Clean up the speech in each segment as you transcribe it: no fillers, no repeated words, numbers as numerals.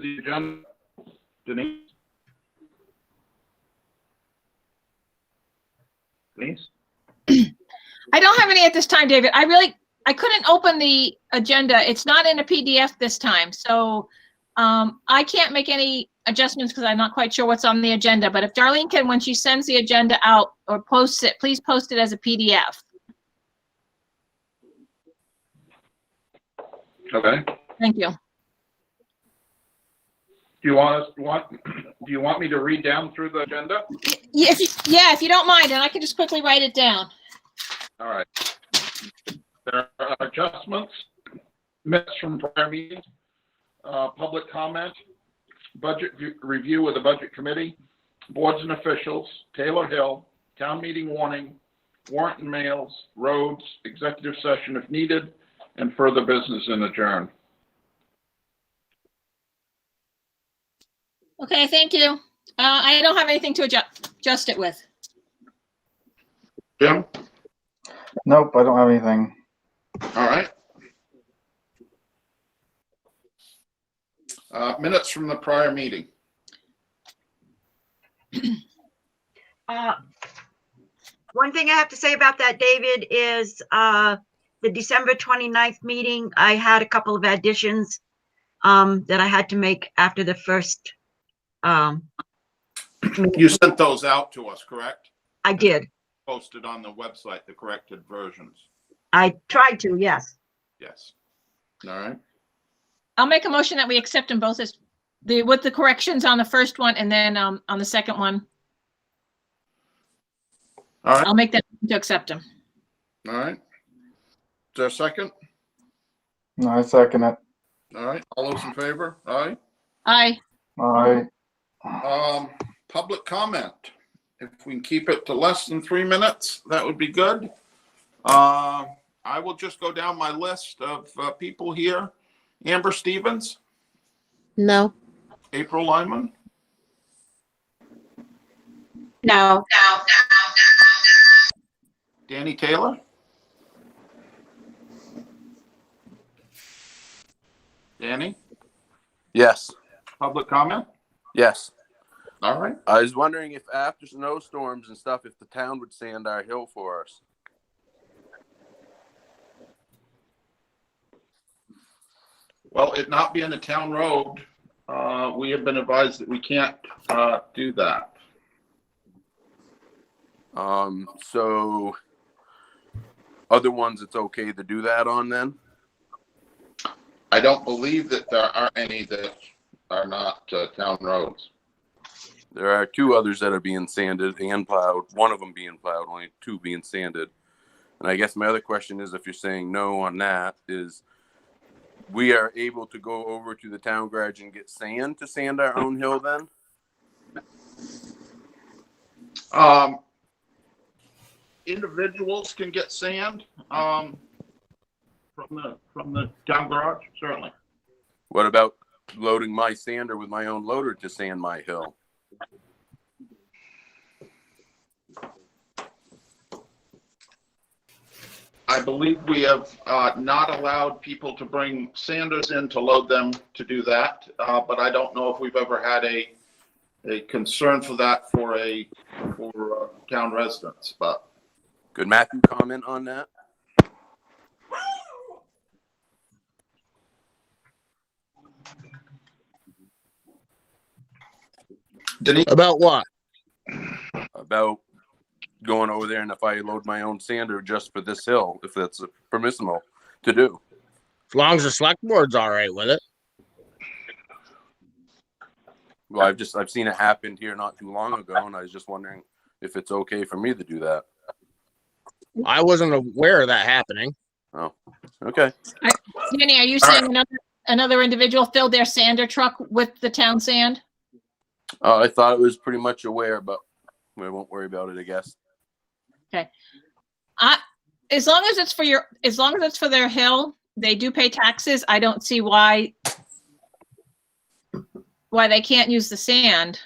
the agenda. Denise? Denise? I don't have any at this time, David. I couldn't open the agenda. It's not in a PDF this time. So I can't make any adjustments because I'm not quite sure what's on the agenda. But if Darlene can, when she sends the agenda out or posts it, please post it as a PDF. Okay. Thank you. Do you want me to read down through the agenda? Yeah, if you don't mind, and I can just quickly write it down. All right. There are adjustments, minutes from prior meetings, public comment, budget review with the budget committee, boards and officials, Taylor Hill, town meeting warning, warrant and mails, roads, executive session if needed, and further business and adjourn. Okay, thank you. I don't have anything to adjust it with. Jim? Nope, I don't have anything. All right. Minutes from the prior meeting. One thing I have to say about that, David, is the December 29th meeting, I had a couple of additions that I had to make after the first. You sent those out to us, correct? I did. Posted on the website, the corrected versions. I tried to, yes. Yes. All right. I'll make a motion that we accept them both as with the corrections on the first one and then on the second one. All right. I'll make that to accept them. All right. Is there a second? No, I second it. All right. All those in favor? Aye. Aye. Aye. Public comment. If we can keep it to less than 3 minutes, that would be good. I will just go down my list of people here. Amber Stevens? No. April Lyman? No. Danny Taylor? Danny? Yes. Public comment? Yes. All right. I was wondering if after snowstorms and stuff, if the town would sand our hill for us. Well, it not being a town road, we have been advised that we can't do that. So other ones it's okay to do that on then? I don't believe that there are any that are not town roads. There are 2 others that are being sanded and plowed. One of them being plowed, only 2 being sanded. And I guess my other question is, if you're saying no on that, is we are able to go over to the town garage and get sand to sand our own hill then? Individuals can get sand from the town garage, certainly. What about loading my sander with my own loader to sand my hill? I believe we have not allowed people to bring sanders in to load them to do that, but I don't know if we've ever had a concern for that for town residents. But Could Matthew comment on that? Denise? About what? About going over there and if I load my own sander just for this hill, if that's permissible to do. As long as the select board's all right with it. Well, I've seen it happen here not too long ago, and I was just wondering if it's okay for me to do that. I wasn't aware of that happening. Oh, okay. Danny, are you saying another individual filled their sander truck with the town sand? I thought it was pretty much aware, but we won't worry about it, I guess. Okay. As long as it's for their hill, they do pay taxes. I don't see why they can't use the sand.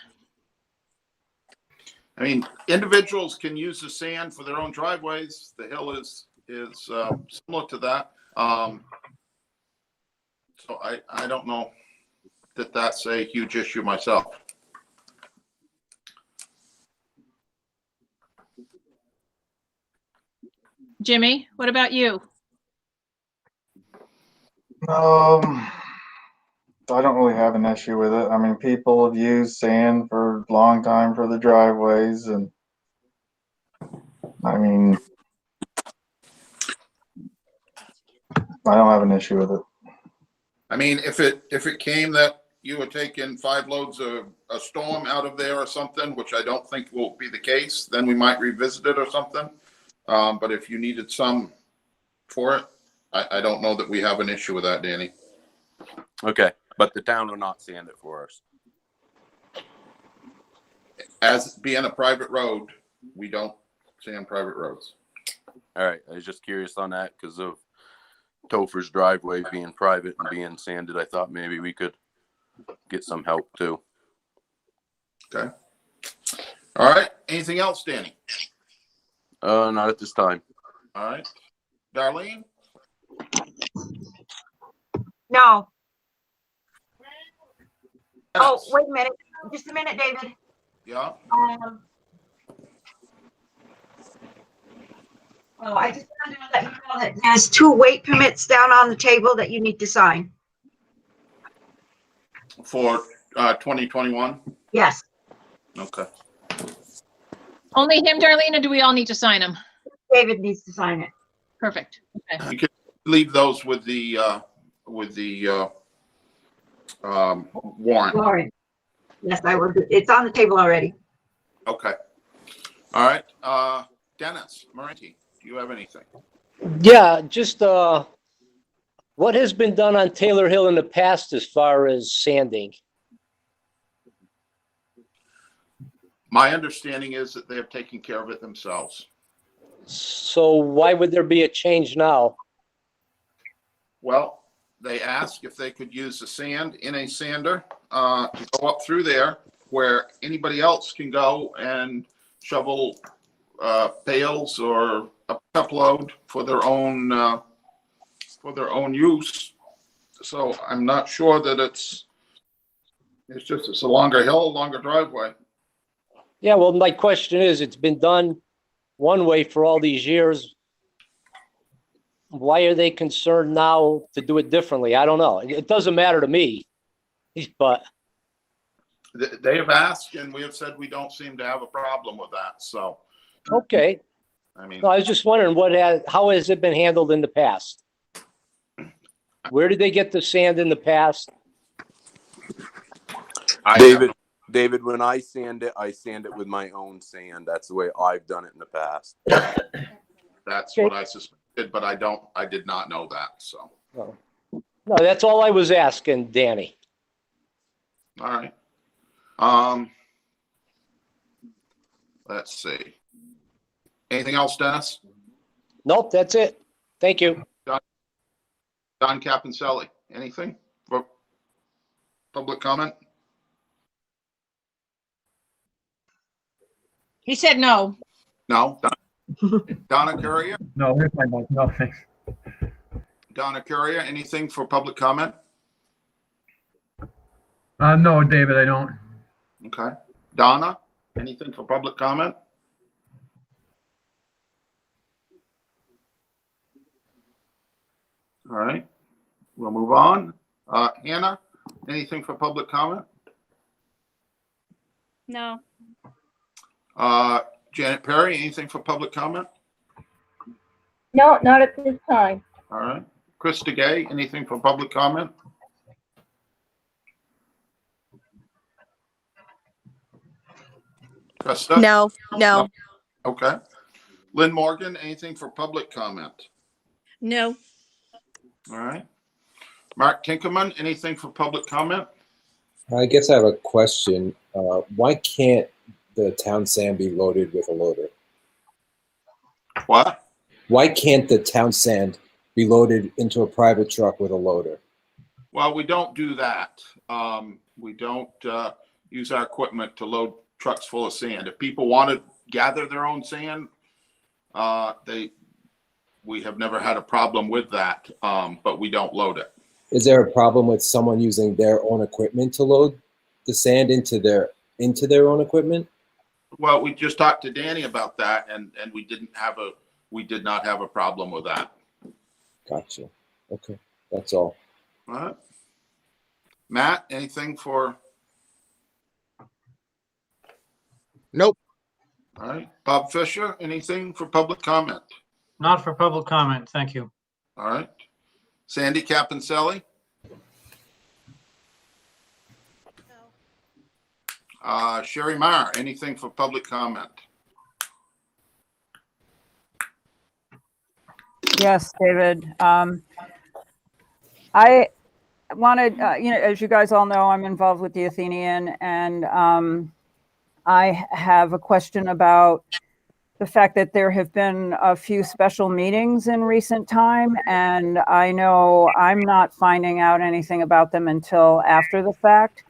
I mean, individuals can use the sand for their own driveways. The hill is similar to that. So I don't know. that that's a huge issue myself. Jimmy, what about you? I don't really have an issue with it. I mean, people have used sand for a long time for the driveways, and I mean, I don't have an issue with it. I mean, if it came that you were taking 5 loads of a storm out of there or something, which I don't think will be the case, then we might revisit it or something. But if you needed some for it, I don't know that we have an issue with that, Danny. Okay, but the town will not sand it for us. As being a private road, we don't sand private roads. All right, I was just curious on that because of Topher's driveway being private and being sanded. I thought maybe we could get some help too. Okay. All right. Anything else, Danny? Not at this time. All right. Darlene? No. Oh, wait a minute. Just a minute, David. Yeah. Oh, I just wanted to let you know that there's 2 weight permits down on the table that you need to sign. For 2021? Yes, Okay. Only him, Darlene, or do we all need to sign them? David needs to sign it. Perfect. Okay. You can leave those with the warrant. Lauren. Yes, I will do. It's on the table already. Okay. All right. Dennis Moranti, do you have anything? Yeah, just what has been done on Taylor Hill in the past as far as sanding? My understanding is that they have taken care of it themselves. So why would there be a change now? Well, they asked if they could use the sand in a sander to go up through there where anybody else can go and shovel bales or a pickup load for their own use. So I'm not sure that it's a longer hill, longer driveway. Yeah, well, my question is, it's been done one way for all these years. Why are they concerned now to do it differently? I don't know. It doesn't matter to me, but They have asked, and we have said we don't seem to have a problem with that. So, okay. I mean, No, I was just wondering how has it been handled in the past? Where did they get the sand in the past? David, when I sand it with my own sand. That's the way I've done it in the past. that's what I suspected, but I did not know that. So, No, that's all I was asking, Danny. all right. Let's see. Anything else, Dennis? Nope, that's it. Thank you. Don Caponcelli, anything for public comment? He said no. No. Donna Courier? No, here's my mic. No, thanks. Donna Courier, anything for public comment? No, David, I don't. Okay. Donna, anything for public comment? All right, we'll move on. Hannah, anything for public comment? No. Janet Perry, anything for public comment? No, not at this time. All right. Krista Gay, anything for public comment? Krista? No. Okay. Lynn Morgan, anything for public comment? No. All right. Mark Tinkerman, anything for public comment? I guess I have a question. Why can't the town sand be loaded with a loader? What? Why can't the town sand be loaded into a private truck with a loader? Well, we don't do that. We don't use our equipment to load trucks full of sand. If people want to gather their own sand, we have never had a problem with that, but we don't load it. Is there a problem with someone using their own equipment to load the sand into their own equipment? Well, we just talked to Danny about that, and we did not have a problem with that. Gotcha. Okay, that's all. All right. Matt, anything for? Nope. All right. Bob Fisher, anything for public comment? Not for public comment, thank you. All right. Sandy Caponcelli? Sherry Marr, anything for public comment? Yes, David. I wanted, as you guys all know, I'm involved with the Athenian, and I have a question about the fact that there have been a few special meetings in recent time, and I know I'm not finding out anything about them until after the fact.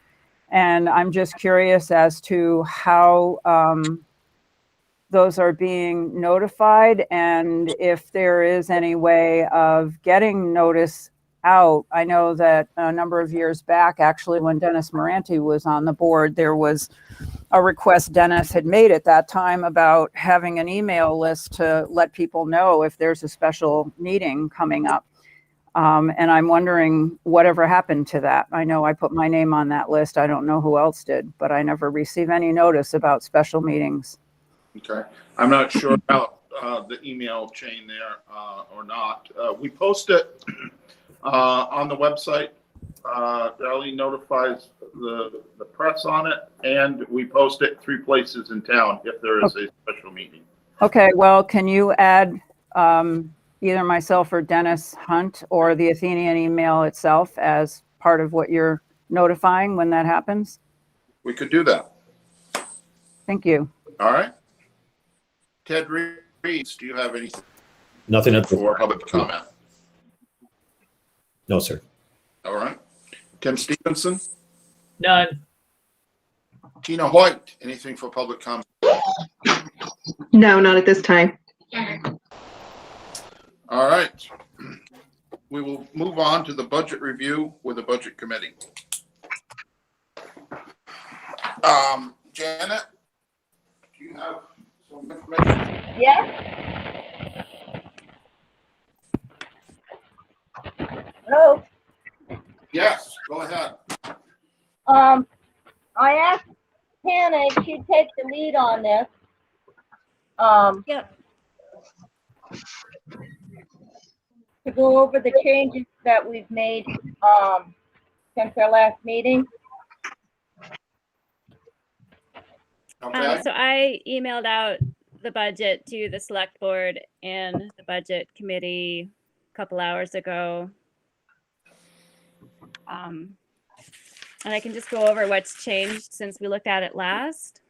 And I'm just curious as to how those are being notified, and if there is any way of getting notice out. I know that a number of years back, actually, when Dennis Moranti was on the board, there was a request Dennis had made at that time about having an email list to let people know if there's a special meeting coming up. And I'm wondering whatever happened to that. I know I put my name on that list. I don't know who else did, but I never received any notice about special meetings. Okay. I'm not sure about the email chain there or not. We post it on the website. Darlene notifies the press on it, and we post it 3 places in town if there is a special meeting. Okay, well, can you add either myself or Dennis Hunt or the Athenian email itself as part of what you're notifying when that happens? We could do that. Thank you. All right. Ted Reeves, do you have anything? Nothing at for public comment? No, sir. All right. Tim Stevenson? None. Tina White, anything for public comment? No, not at this time. All right. We will move on to the budget review with the budget committee. Janet, do you have some information? Yes? Hello? Yes, go ahead. I asked Hannah if she'd take the lead on this. Yep. To go over the changes that we've made, since our last meeting. Okay. So I emailed out the budget to the select board and the budget committee a couple hours ago. And I can just go over what's changed since we looked at it last.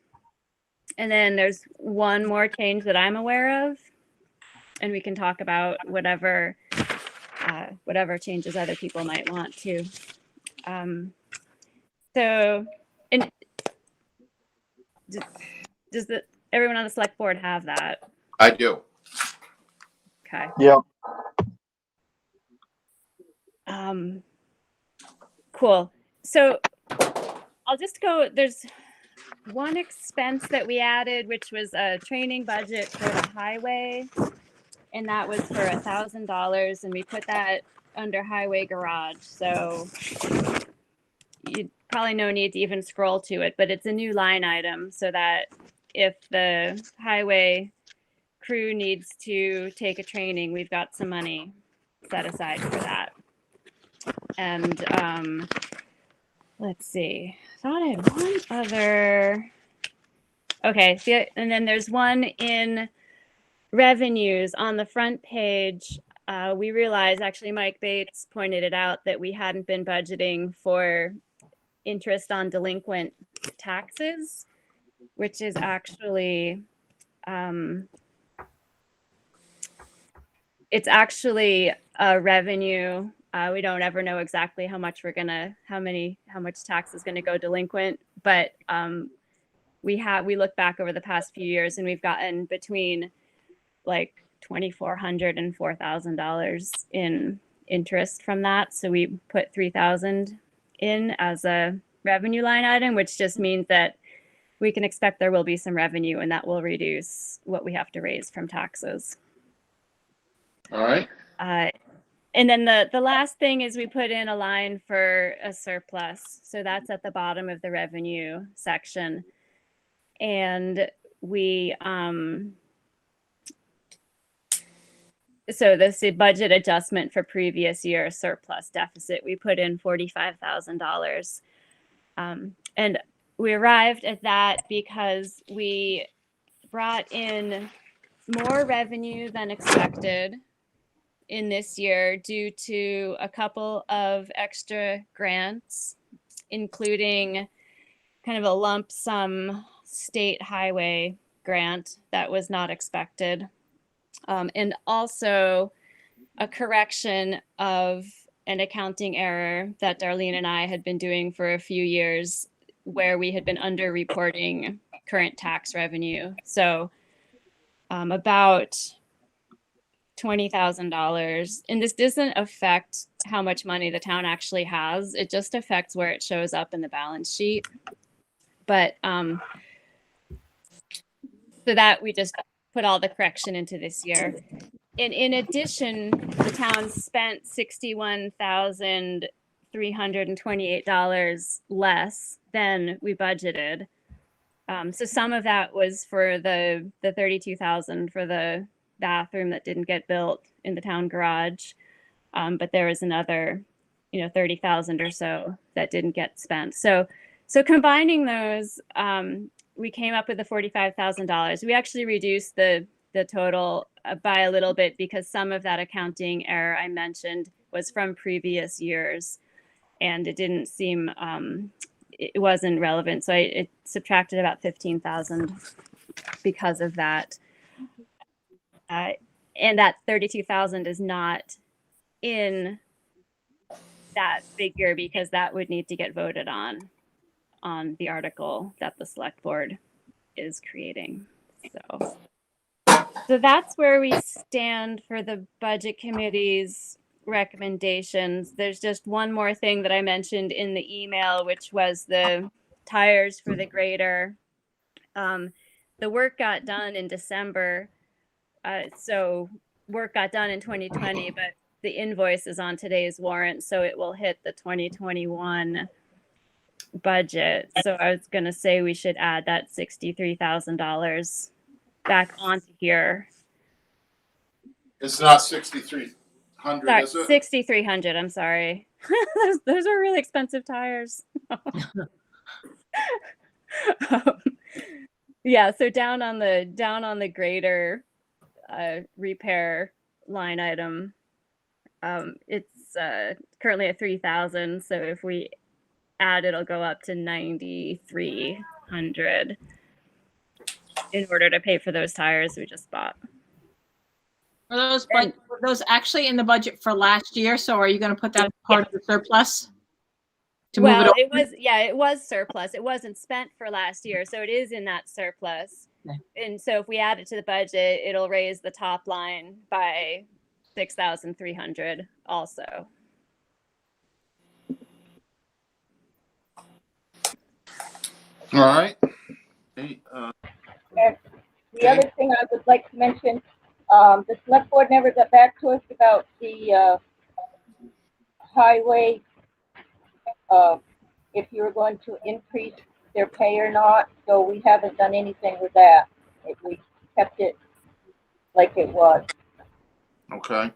And then there's one more change that I'm aware of, and we can talk about whatever changes other people might want to. So, and does everyone on the select board have that? I do. Okay. Yeah. Cool. So I'll just go, there's one expense that we added, which was a training budget for the highway. And that was for $1,000, and we put that under highway garage. So you probably no need to even scroll to it, but it's a new line item so that if the highway crew needs to take a training, we've got some money set aside for that. And let's see, I thought I had one other. Okay, and then there's one in revenues on the front page. We realized, actually Mike Bates pointed it out, that we hadn't been budgeting for interest on delinquent taxes, which is actually it's actually a revenue. We don't ever know exactly how much how much tax is gonna go delinquent, but we look back over the past few years and we've gotten between like $2,400 and $4,000 in interest from that. So we put 3,000 in as a revenue line item, which just means that we can expect there will be some revenue and that will reduce what we have to raise from taxes. All right. And then the last thing is we put in a line for a surplus. So that's at the bottom of the revenue section. And we, so this is budget adjustment for previous year surplus deficit. We put in $45,000. And we arrived at that because we brought in more revenue than expected in this year due to a couple of extra grants, including kind of a lump sum state highway grant that was not expected. And also a correction of an accounting error that Darlene and I had been doing for a few years where we had been underreporting current tax revenue. So about $20,000. And this doesn't affect how much money the town actually has. It just affects where it shows up in the balance sheet. But so that we just put all the correction into this year. And in addition, the town spent $61,328 less than we budgeted. So some of that was for the $32,000 for the bathroom that didn't get built in the town garage. But there was another, $30,000 or so that didn't get spent. So combining those, we came up with the $45,000. We actually reduced the total by a little bit because some of that accounting error I mentioned was from previous years, and it didn't seem it wasn't relevant. So it subtracted about $15,000 because of that. And that $32,000 is not in that figure because that would need to get voted on the article that the select board is creating. So that's where we stand for the budget committee's recommendations. There's just one more thing that I mentioned in the email, which was the tires for the grader. The work got done in December. So work got done in 2020, but the invoice is on today's warrant, so it will hit the 2021 budget. So I was going to say we should add that $63,000 back onto here. It's not 6,300, Sorry, is it? 6,300. I'm sorry. those are really expensive tires. Yeah, so down on the grader repair line item, it's currently at 3,000. So if we add, it'll go up to 9,300 in order to pay for those tires we just bought. Were those actually in the budget for last year? So are you going to put that part of the surplus? Well, it was surplus. It wasn't spent for last year, so it is in that surplus. Okay. And so if we add it to the budget, it'll raise the top line by 6,300 also. All right. And the other thing I would like to mention, the select board never got back to us about the highway, if you were going to increase their pay or not. So we haven't done anything with that. We kept it like it was. Okay.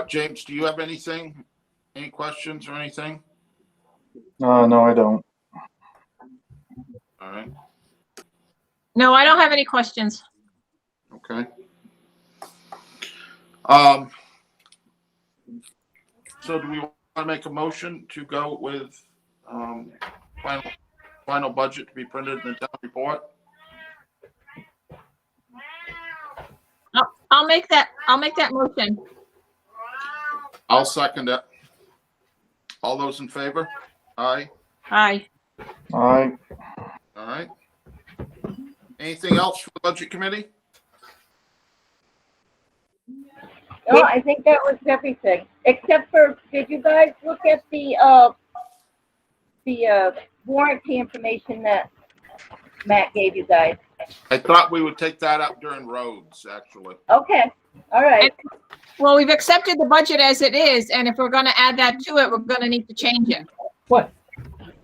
James, do you have anything? Any questions or anything? No, I don't. All right. No, I don't have any questions. Okay. So do we want to make a motion to go with final budget to be printed in the town report? I'll make that motion. I'll second it. All those in favor? Aye. Aye. Aye. All right. Anything else for the budget committee? No, I think that was everything, except for, did you guys look at the warranty information that Matt gave you guys? I thought we would take that up during roads, actually. Okay, all right. Well, we've accepted the budget as it is, and if we're gonna add that to it, we're gonna need to change it. What?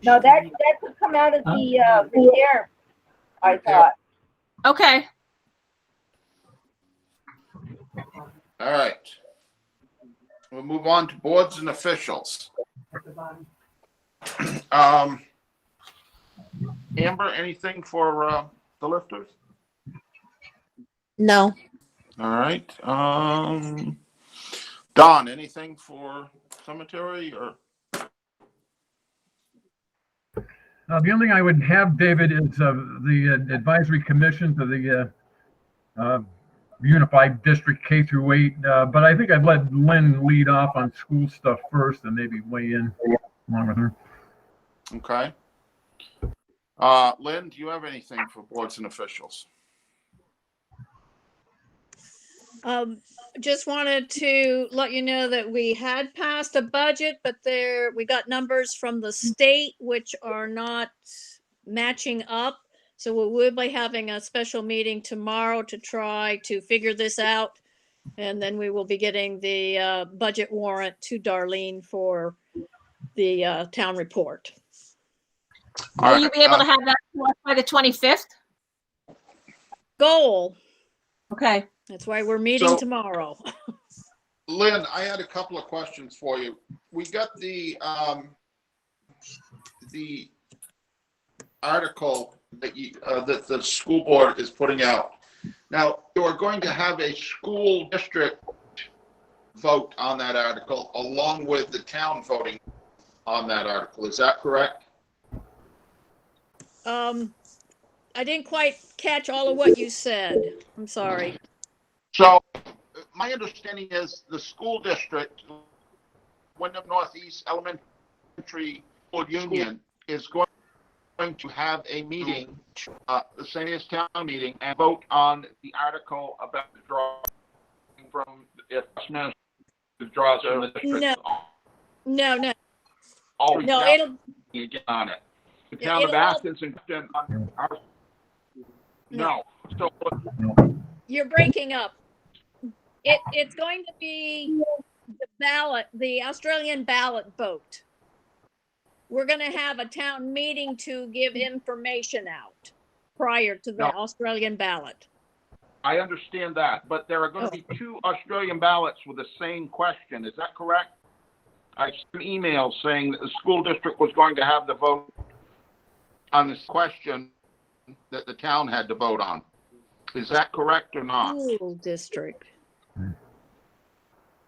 No, that could come out of the repair, I thought. Okay. All right. We'll move on to boards and officials. Amber, anything for the lifters? No. All right. Don, anything for cemetery or? The only thing I would have, David, is the advisory commission to the unified district K through 8. But I think I'd let Lynn lead off on school stuff first and maybe weigh in along with her. Okay. Lynn, do you have anything for boards and officials? Just wanted to let you know that we had passed a budget, but we got numbers from the state which are not matching up. So we will be having a special meeting tomorrow to try to figure this out. And then we will be getting the budget warrant to Darlene for the town report. Will you be able to have that to us by the 25th? Goal. Okay. That's why we're meeting So- tomorrow. Lynn, I had a couple of questions for you. We got the article that that the school board is putting out. Now, you are going to have a school district vote on that article along with the town voting on that article. Is that correct? I didn't quite catch all of what you said. I'm sorry. So my understanding is the school district, Wyndham Northeast Elementary School Union, is going to have a meeting, the same as town meeting, and vote on the article about the drawing from, if Westminster draws from the district. No. Always No, down it'll, again on it. The Yeah, town of it'll all- Athens and no. So you're breaking up. It's going to be the ballot, the Australian ballot vote. We're going to have a town meeting to give information out prior to the No. Australian ballot. I understand that, but there are going to be two Australian ballots with the same question. Is that correct? I sent an email saying that the school district was going to have the vote on this question that the town had to vote on. Is that correct or not? School district.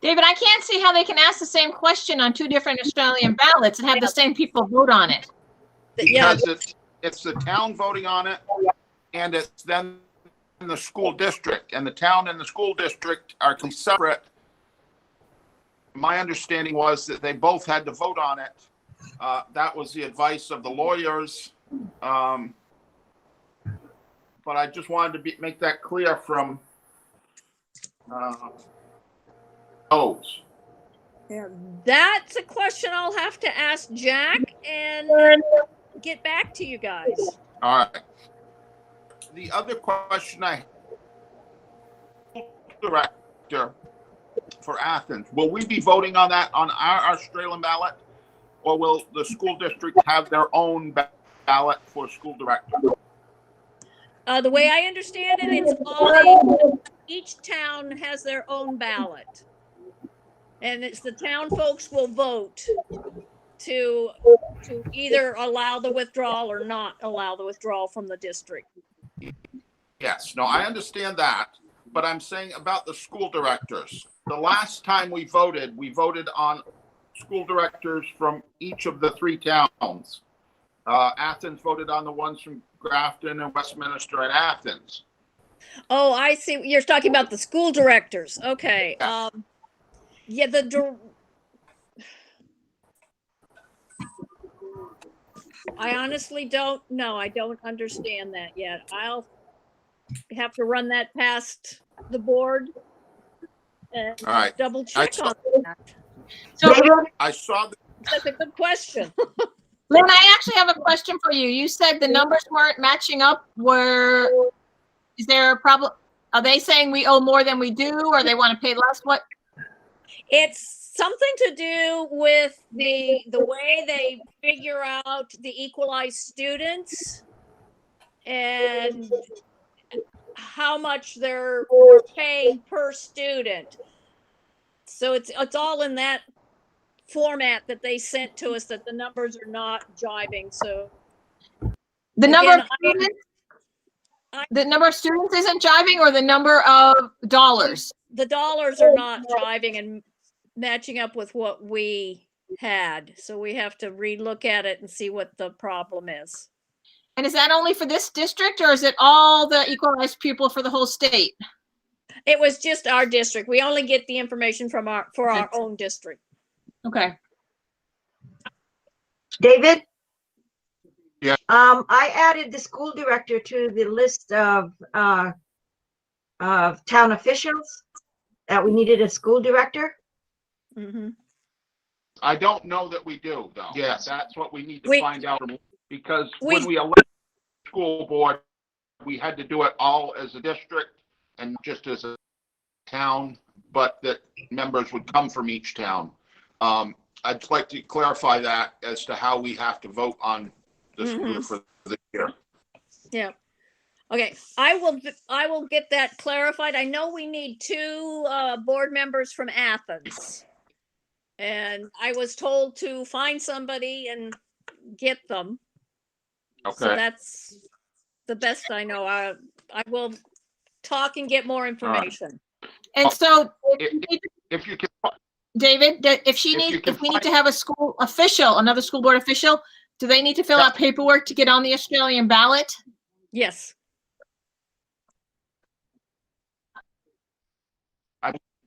David, I can't see how they can ask the same question on two different Australian ballots and have the same people vote on it. Yeah, Because it's the town voting on it, and it's then the school district, and the town and the school district are separate. My understanding was that they both had to vote on it. That was the advice of the lawyers. But I just wanted to make that clear from those. yeah, that's a question I'll have to ask Jack and get back to you guys. All right. The other question I have, director for Athens, will we be voting on that on our Australian ballot? Or will the school district have their own ballot for school director? The way I understand it, it's all, each town has their own ballot. And it's the town folks will vote to either allow the withdrawal or not allow the withdrawal from the district. Yes, no, I understand that, but I'm saying about the school directors. The last time we voted on school directors from each of the three towns. Athens voted on the ones from Grafton and Westminster and Athens. Oh, I see. You're talking about the school directors. Okay. Yes. Yeah, I honestly don't know. I don't understand that yet. I'll have to run that past the board and All right. double check on that. So, I saw that. That's a good question. Lynn, I actually have a question for you. You said the numbers weren't matching up. Is there a problem? Are they saying we owe more than we do, or they want to pay less? What? It's something to do with the way they figure out the equalized students and how much they're paying per student. So it's all in that format that they sent to us, that the numbers are not jiving. So The number again, of students? The number of students isn't jiving, or the number of dollars? the dollars are not jiving and matching up with what we had. So we have to relook at it and see what the problem is. And is that only for this district, or is it all the equalized pupil for the whole state? It was just our district. We only get the information from our own district. Okay. David? Yeah. I added the school director to the list of town officials that we needed a school director. Mm-hmm. I don't know that we do, though. Yes. That's what we need to find out, because when we elected the school board, we had to do it all as a district and just as a town, but that members would come from each town. I'd just like to clarify that as to how we have to vote on this for the year. Yeah. Okay. I will get that clarified. I know we need 2 board members from Athens, and I was told to find somebody and get them. Okay. So that's the best I know. I will talk and get more information. And so, if you can, David, if we need to have a school official, another school board official, do they need to fill out paperwork to get on the Australian ballot? Yes.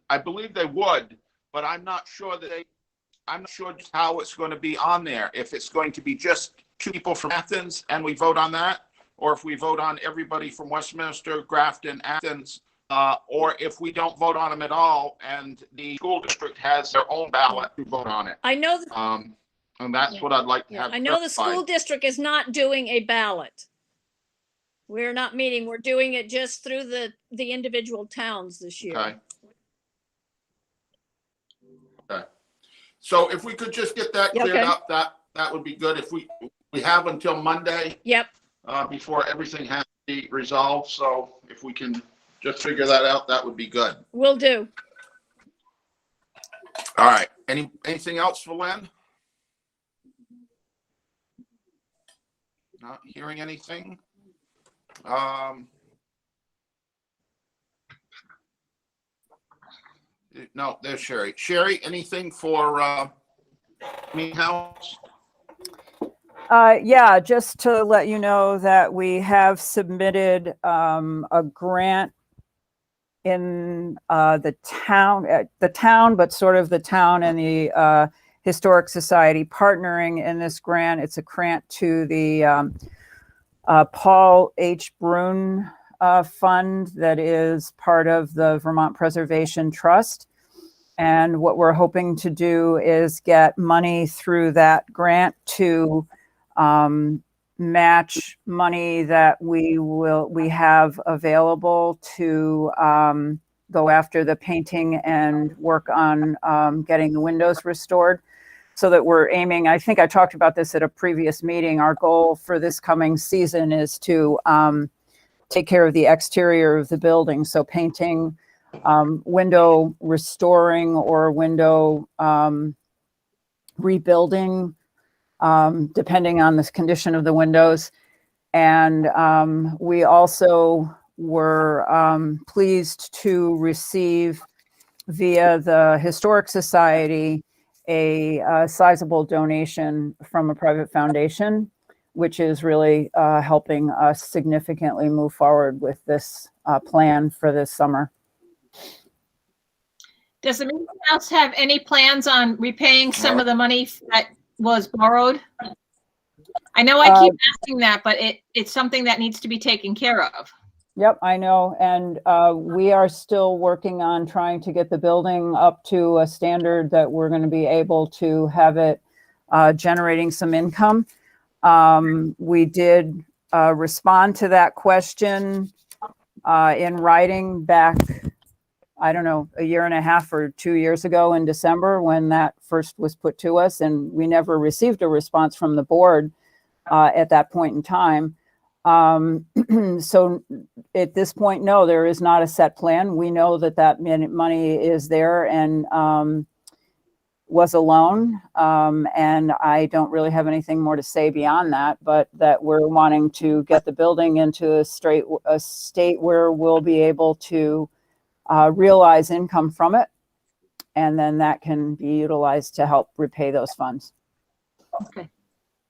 I believe they would, but I'm not sure just how it's going to be on there. If it's going to be just 2 people from Athens and we vote on that, or if we vote on everybody from Westminster, Grafton, Athens, or if we don't vote on them at all and the school district has their own ballot to vote on it. I know. And that's what I'd like to have. I know the clarified. school district is not doing a ballot. We're not meeting. We're doing it just through the individual towns this year. Okay. Okay. So if we could just get that cleared up, that would be good. If we have until Monday. Yep. Before everything has to be resolved. So if we can just figure that out, that would be good. Will do. All right. Anything else for Len? Not hearing anything. No, there's Sherry. Sherry, anything for House? Yeah, just to let you know that we have submitted a grant in the town, but sort of the town and the Historic Society partnering in this grant. It's a grant to the Paul H. Brune Fund that is part of the Vermont Preservation Trust. And what we're hoping to do is get money through that grant to match money that we have available to go after the painting and work on getting the windows restored, so that we're aiming, I think I talked about this at a previous meeting, our goal for this coming season is to take care of the exterior of the building. So painting, window restoring, or window rebuilding, depending on the condition of the windows. And we also were pleased to receive via the Historic Society a sizable donation from a private foundation, which is really helping us significantly move forward with this plan for this summer. Does the Meeting House have any plans on repaying some of the money that was borrowed? I know I keep asking that, but it's something that needs to be taken care of. Yep, I know. And we are still working on trying to get the building up to a standard that we're going to be able to have it generating some income. We did respond to that question in writing back, I don't know, a year and a half or 2 years ago in December when that first was put to us. And we never received a response from the board at that point in time. So at this point, no, there is not a set plan. We know that that money is there and was a loan. And I don't really have anything more to say beyond that, but that we're wanting to get the building into a state where we'll be able to realize income from it. And then that can be utilized to help repay those funds. Okay,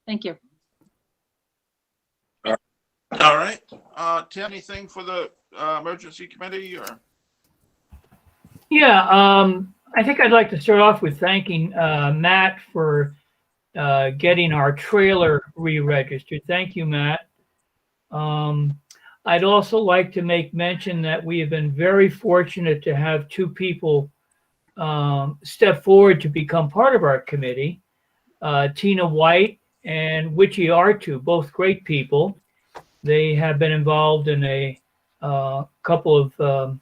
thank you. All right. Tim, anything for the emergency committee or? Yeah, I think I'd like to start off with thanking Matt for getting our trailer re-registered. Thank you, Matt. I'd also like to make mention that we have been very fortunate to have two people step forward to become part of our committee, Tina White and Witchy Artu, both great people. They have been involved in a couple of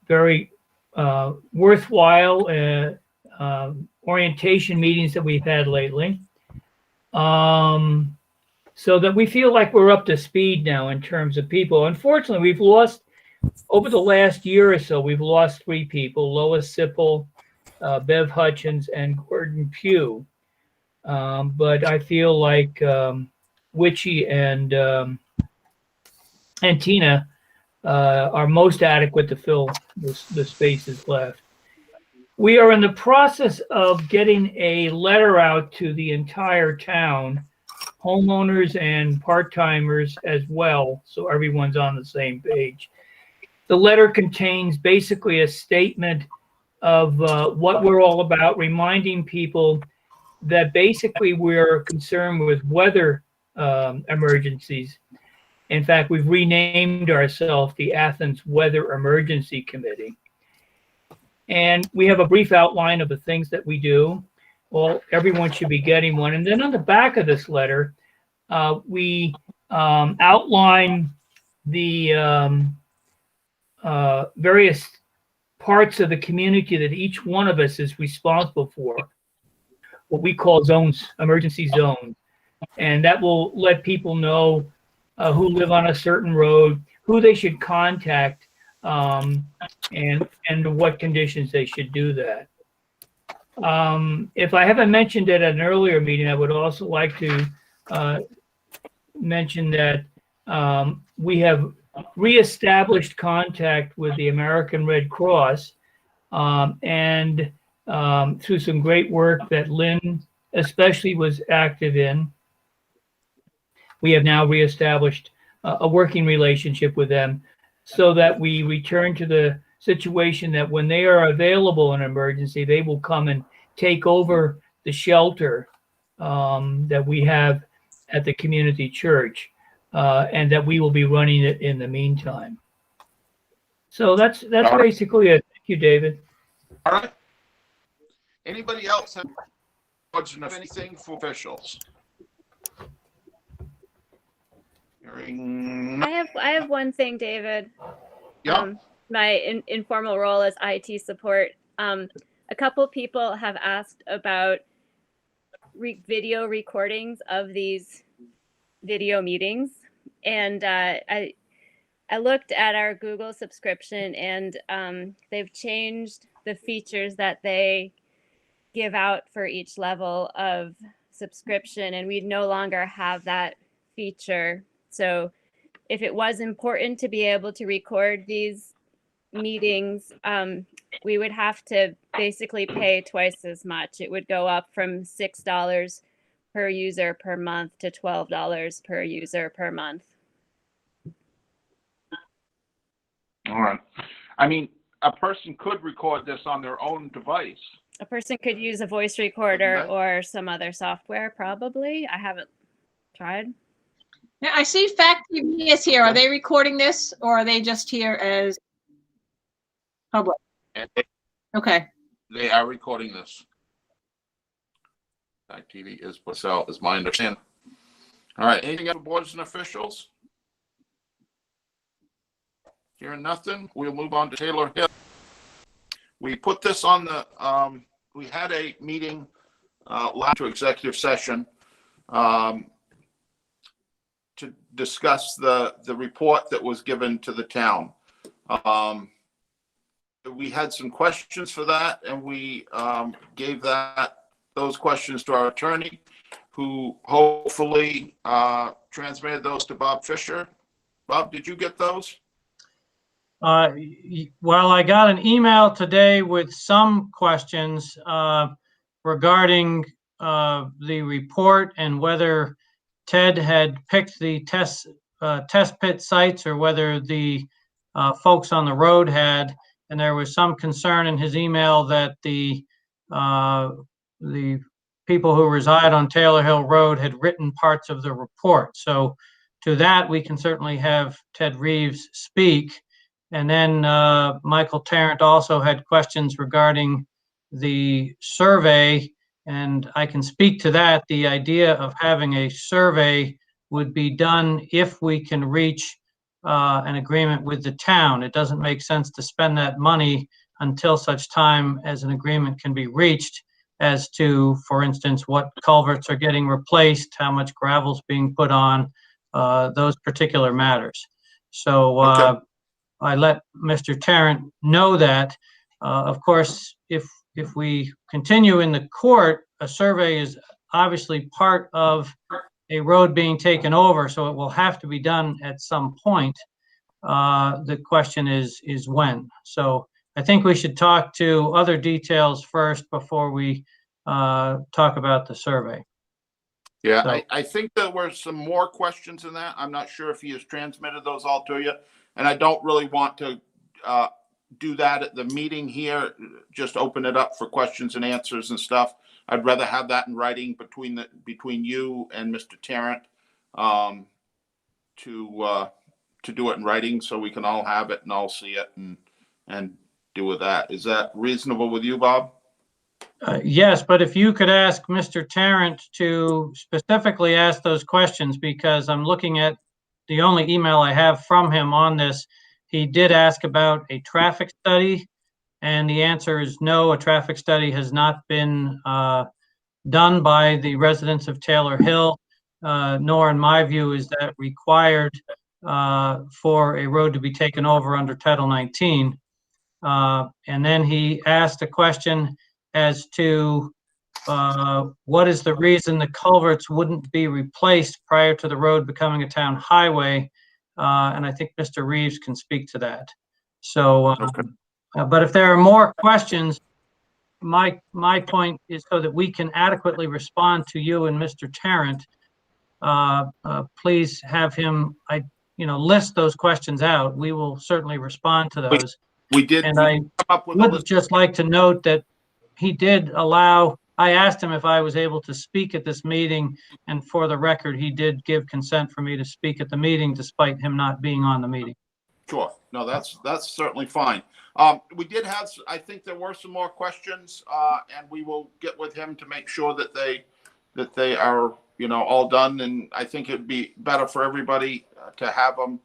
very worthwhile orientation meetings that we've had lately. So that we feel like we're up to speed now in terms of people. Unfortunately, we've lost, over the last year or so, we've lost 3 people, Lois Sipple, Bev Hutchins, and Gordon Pugh. But I feel like Witchy and Tina are most adequate to fill the spaces left. We are in the process of getting a letter out to the entire town, homeowners and part-timers as well, so everyone's on the same page. The letter contains basically a statement of what we're all about, reminding people that basically we're concerned with weather emergencies. In fact, we've renamed ourselves the Athens Weather Emergency Committee. And we have a brief outline of the things that we do. Well, everyone should be getting one. And then on the back of this letter, we outline the various parts of the community that each one of us is responsible for, what we call zones, emergency zones. And that will let people know who live on a certain road, who they should contact, and what conditions they should do that. If I haven't mentioned it at an earlier meeting, I would also like to mention that we have reestablished contact with the American Red Cross, and through some great work that Lynn especially was active in, we have now reestablished a working relationship with them so that we return to the situation that when they are available in emergency, they will come and take over the shelter that we have at the community church, and that we will be running it in the meantime. So that's basically it. Thank you, David. All right. Anybody else have anything for officials? I have one thing, David. Yeah. My informal role as IT support. A couple people have asked about video recordings of these video meetings, and I looked at our Google subscription, and they've changed the features that they give out for each level of subscription, and we no longer have that feature. So if it was important to be able to record these meetings, we would have to basically pay twice as much. It would go up from $6 per user per month to $12 per user per month. All right. I mean, a person could record this on their own device. A person could use a voice recorder or some other software, probably. I haven't tried. Yeah, I see Fact TV is here. Are they recording this or are they just here as public? And Okay. they are recording this. TV is what's out, is my understanding. All right, anything else, boards and officials? Hearing nothing, we'll move on to Taylor Hill. We put this on the, we had a meeting last to executive session to discuss the report that was given to the town. We had some questions for that, and we gave those questions to our attorney, who hopefully transmitted those to Bob Fisher. Bob, did you get those? Well, I got an email today with some questions regarding the report and whether Ted had picked the test pit sites or whether the folks on the road had. And there was some concern in his email that the people who reside on Taylor Hill Road had written parts of the report. So to that, we can certainly have Ted Reeves speak. And then Michael Tarrant also had questions regarding the survey, and I can speak to that. The idea of having a survey would be done if we can reach an agreement with the town. It doesn't make sense to spend that money until such time as an agreement can be reached as to, for instance, what culverts are getting replaced, how much gravel's being put on, those particular matters. So I let Mr. Tarrant know that. Of course, if we continue in the court, a survey is obviously part of a road being taken over, so it will have to be done at some point. The question is when. So I think we should talk to other details first before we talk about the survey. Yeah, So, I think there were some more questions in that. I'm not sure if he has transmitted those all to you. And I don't really want to do that at the meeting here, just open it up for questions and answers and stuff. I'd rather have that in writing between you and Mr. Tarrant to do it in writing so we can all have it and all see it and do with that. Is that reasonable with you, Bob? yes, but if you could ask Mr. Tarrant to specifically ask those questions, because I'm looking at the only email I have from him on this. He did ask about a traffic study, and the answer is no, a traffic study has not been done by the residents of Taylor Hill, nor in my view is that required for a road to be taken over under Title 19. And then he asked a question as to what is the reason the culverts wouldn't be replaced prior to the road becoming a town highway? And I think Mr. Reeves can speak to that. So, but if there are more questions, my point is so that we can adequately respond to you and Mr. Tarrant, please have him, list those questions out. We will certainly respond to those. We did. And I would just like to note that he did allow, I asked him if I was able to speak at this meeting, and for the record, he did give consent for me to speak at the meeting despite him not being on the meeting. Sure. No, that's certainly fine. We did have, I think there were some more questions, and we will get with him to make sure that they are, all done. And I think it'd be better for everybody to have them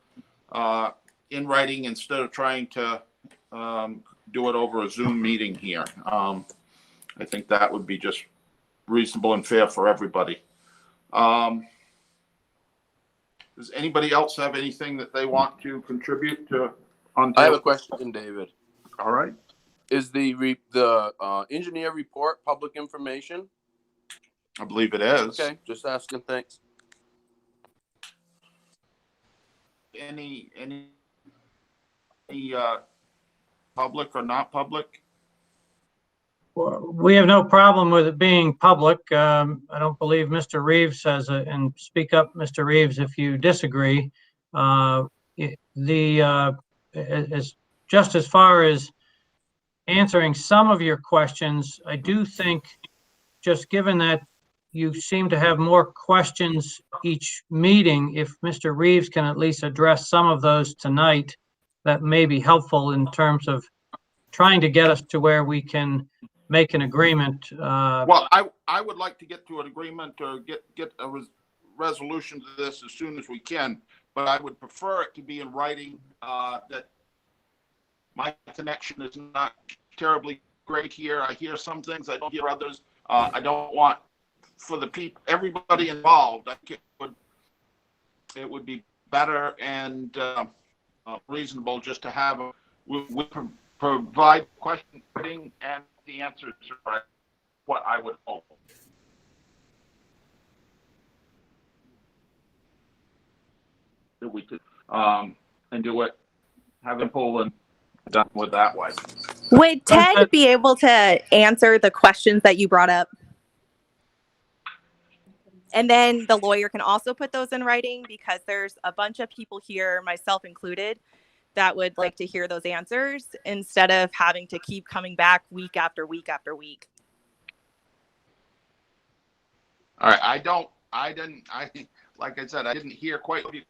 in writing instead of trying to do it over a Zoom meeting here. I think that would be just reasonable and fair for everybody. Does anybody else have anything that they want to contribute to? I have a question, David. All right. Is the engineer report public information? I believe it is. Okay, just asking. Thanks. Any public or not public? We have no problem with it being public. I don't believe Mr. Reeves has and speak up, Mr. Reeves, if you disagree. Just as far as answering some of your questions, I do think, just given that you seem to have more questions each meeting. If Mr. Reeves can at least address some of those tonight, that may be helpful in terms of trying to get us to where we can make an agreement. Well, I would like to get to an agreement or get a resolution to this as soon as we can, but I would prefer it to be in writing, that my connection is not terribly great here. I hear some things, I don't hear others. I don't want, for the people, everybody involved, I think it would be better and reasonable just to have we provide questioning and the answers are what I would hope. That we could and do it, have it pull and done with that way. Would Ted be able to answer the questions that you brought up? And then the lawyer can also put those in writing, because there's a bunch of people here, myself included, that would like to hear those answers instead of having to keep coming back week after week after week. All right, like I said, I didn't hear quite the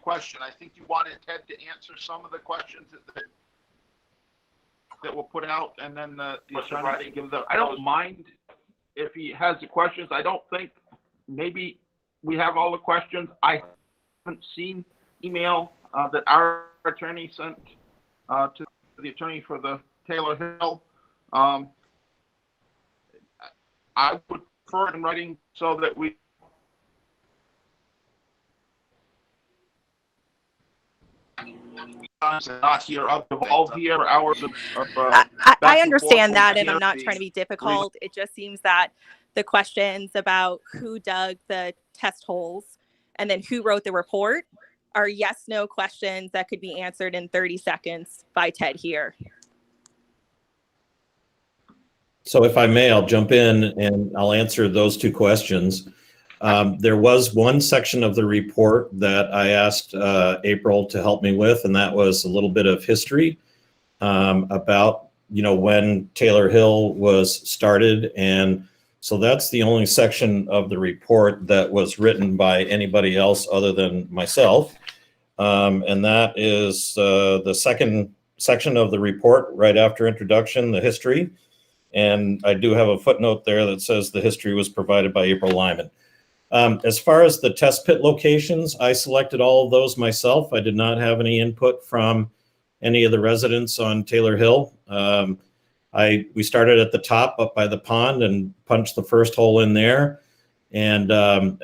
question. I think you wanted Ted to answer some of the questions that were put out, and then the attorney give the. I don't mind if he has the questions. I don't think maybe we have all the questions. I haven't seen email that our attorney sent to the attorney for the Taylor Hill. I would prefer it in writing so that we not here involved here for hours of I understand that, and I'm not trying to be difficult. It just seems that the questions about who dug the test holes and then who wrote the report are yes, no questions that could be answered in 30 seconds by Ted here. So if I may, I'll jump in and I'll answer those two questions. There was one section of the report that I asked April to help me with, and that was a little bit of history about, when Taylor Hill was started. And so that's the only section of the report that was written by anybody else other than myself. And that is the second section of the report right after introduction, the history. And I do have a footnote there that says the history was provided by April Lyman. As far as the test pit locations, I selected all of those myself. I did not have any input from any of the residents on Taylor Hill. We started at the top up by the pond and punched the first hole in there. And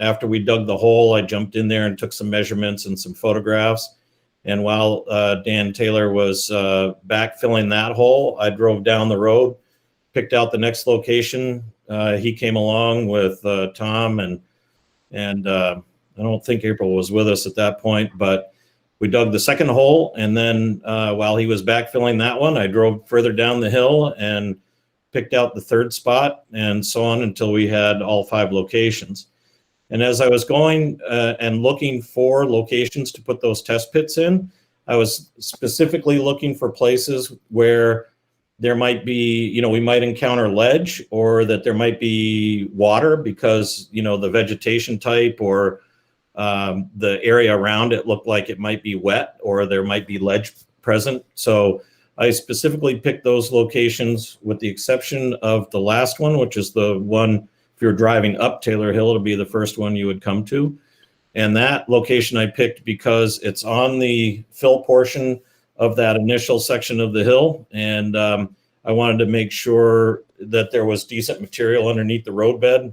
after we dug the hole, I jumped in there and took some measurements and some photographs. And while Dan Taylor was backfilling that hole, I drove down the road, picked out the next location. He came along with Tom and I don't think April was with us at that point, but we dug the second hole. And then while he was backfilling that one, I drove further down the hill and picked out the third spot, and so on until we had all 5 locations. And as I was going and looking for locations to put those test pits in, I was specifically looking for places where there might be, we might encounter ledge, or that there might be water because, the vegetation type or the area around it looked like it might be wet, or there might be ledge present. So I specifically picked those locations, with the exception of the last one, which is the one, if you're driving up Taylor Hill, it'll be the first one you would come to. And that location I picked because it's on the fill portion of that initial section of the hill. And I wanted to make sure that there was decent material underneath the roadbed,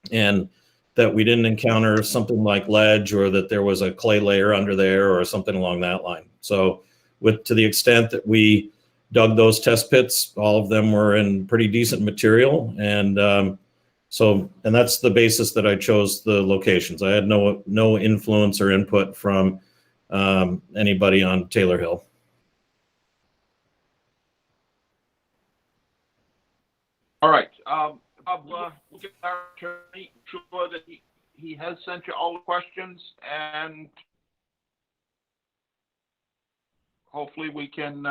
and that we didn't encounter something like ledge, or that there was a clay layer under there or something along that line. So to the extent that we dug those test pits, all of them were in pretty decent material. And and that's the basis that I chose the locations. I had no influence or input from anybody on Taylor Hill. All right. Bob, we'll get our attorney sure that he has sent you all the questions, and hopefully we can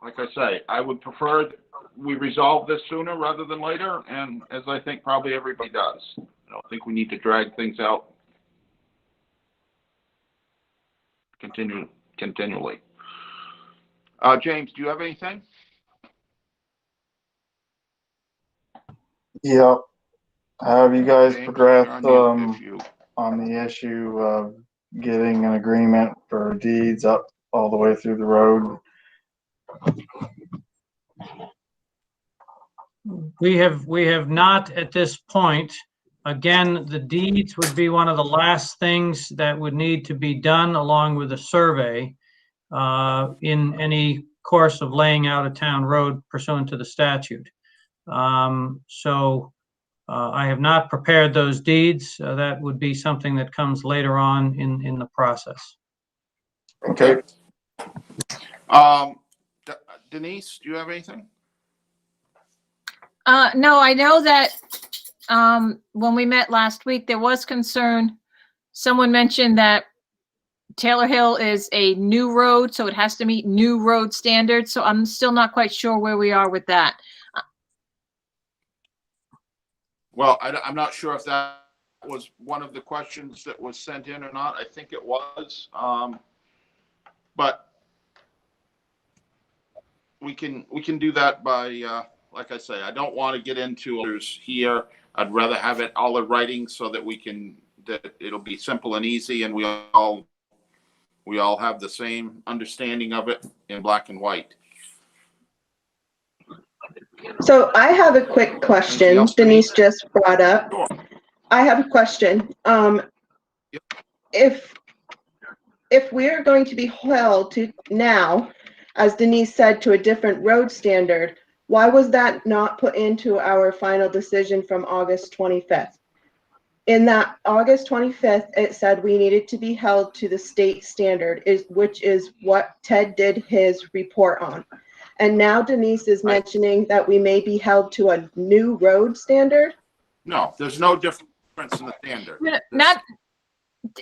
like I say, I would prefer that we resolve this sooner rather than later, and as I think probably everybody does. I don't think we need to drag things out continually. James, do you have anything? Yep. Have you guys James, progressed you're on the issue. on the issue of getting an agreement for deeds up all the way through the road? We have not at this point. Again, the deeds would be one of the last things that would need to be done along with a survey in any course of laying out a town road pursuant to the statute. I have not prepared those deeds. That would be something that comes later on in the process. Okay. Denise, do you have anything? No, I know that when we met last week, there was concern. Someone mentioned that Taylor Hill is a new road, so it has to meet new road standards. So I'm still not quite sure where we are with that. Well, I'm not sure if that was one of the questions that was sent in or not. I think it was. But we can do that by, like I say, I don't want to get into others here. I'd rather have it all in writing so that that it'll be simple and easy, and we all have the same understanding of it in black and white. So I have a quick question Denise just brought up. I have a question. If we're going to be held to now, as Denise said, to a different road standard, why was that not put into our final decision from August 25th? In that August 25th, it said we needed to be held to the state standard, which is what Ted did his report on. And now Denise is mentioning that we may be held to a new road standard. No, there's no difference in the standard. Not,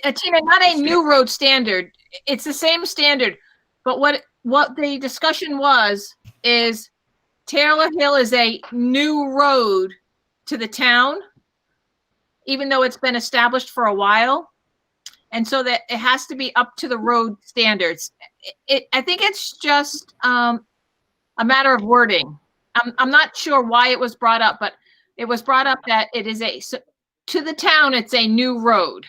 Tina, not a new road standard. It's the same standard. But what the discussion is Taylor Hill is a new road to the town, even though it's been established for a while. And so that it has to be up to the road standards. I think it's just a matter of wording. I'm not sure why it was brought up, but it was brought up that it is to the town, it's a new road.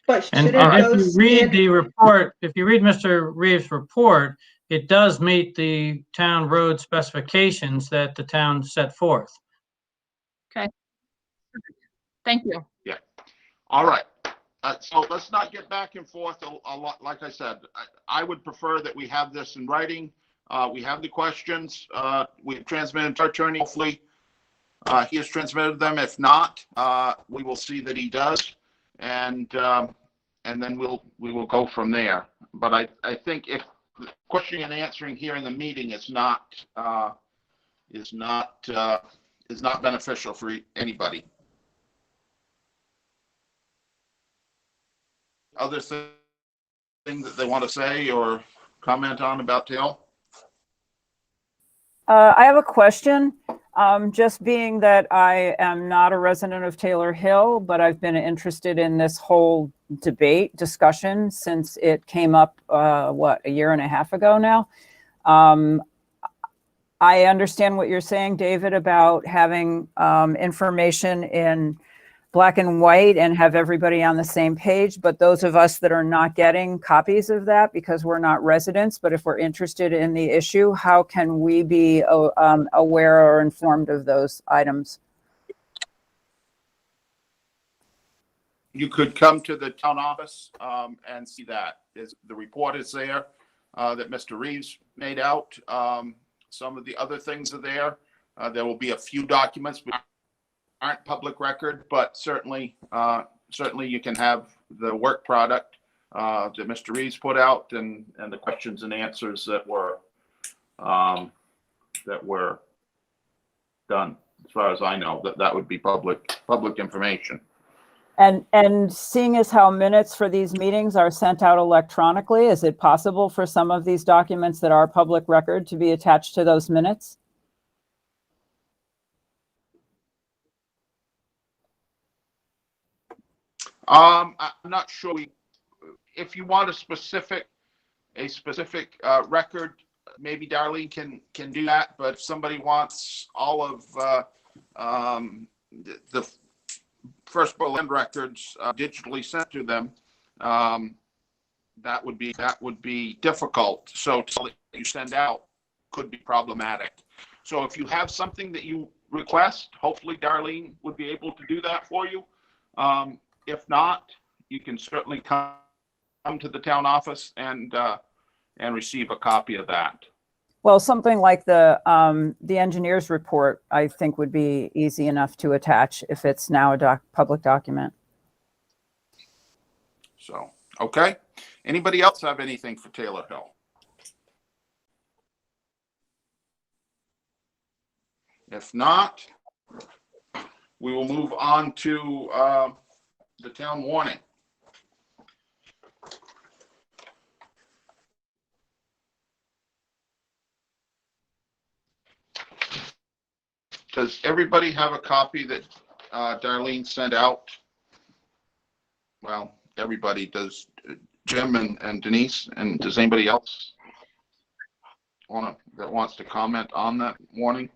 But and if you read the report, if you read Mr. Reeves' report, it does meet the town road specifications that the town set forth. Okay. Thank you. Yeah. All right. So let's not get back and forth a lot. Like I said, I would prefer that we have this in writing. We have the questions. We've transmitted to our attorney. Hopefully, he has transmitted them. If not, we will see that he does, and then we will go from there. But I think if the questioning and answering here in the meeting is not beneficial for anybody. Other things that they want to say or comment on about Tail? I have a question. Just being that I am not a resident of Taylor Hill, but I've been interested in this whole discussion since it came up, a year and a half ago now. I understand what you're saying, David, about having information in black and white and have everybody on the same page, but those of us that are not getting copies of that because we're not residents, but if we're interested in the issue, how can we be aware or informed of those items? You could come to the town office and see that. The report is there that Mr. Reeves made out. Some of the other things are there. There will be a few documents which aren't public record, but certainly you can have the work product that Mr. Reeves put out and the questions and answers that were done. As far as I know, that would be public information. And seeing as how minutes for these meetings are sent out electronically, is it possible for some of these documents that are public record to be attached to those minutes? I'm not sure. If you want a specific record, maybe Darlene can do that. But if somebody wants all of the first Berlin records digitally sent to them, that would be difficult. So that you send out could be problematic. So if you have something that you request, hopefully Darlene would be able to do that for you. If not, you can certainly come to the town office and receive a copy of that. Well, something like the engineer's report, I think would be easy enough to attach if it's now a public document. So, okay. Anybody else have anything for Taylor Hill? If not, we will move on to the town warning. Does everybody have a copy that Darlene sent out? Well, everybody does. Jim and Denise, and does anybody else that wants to comment on that warning?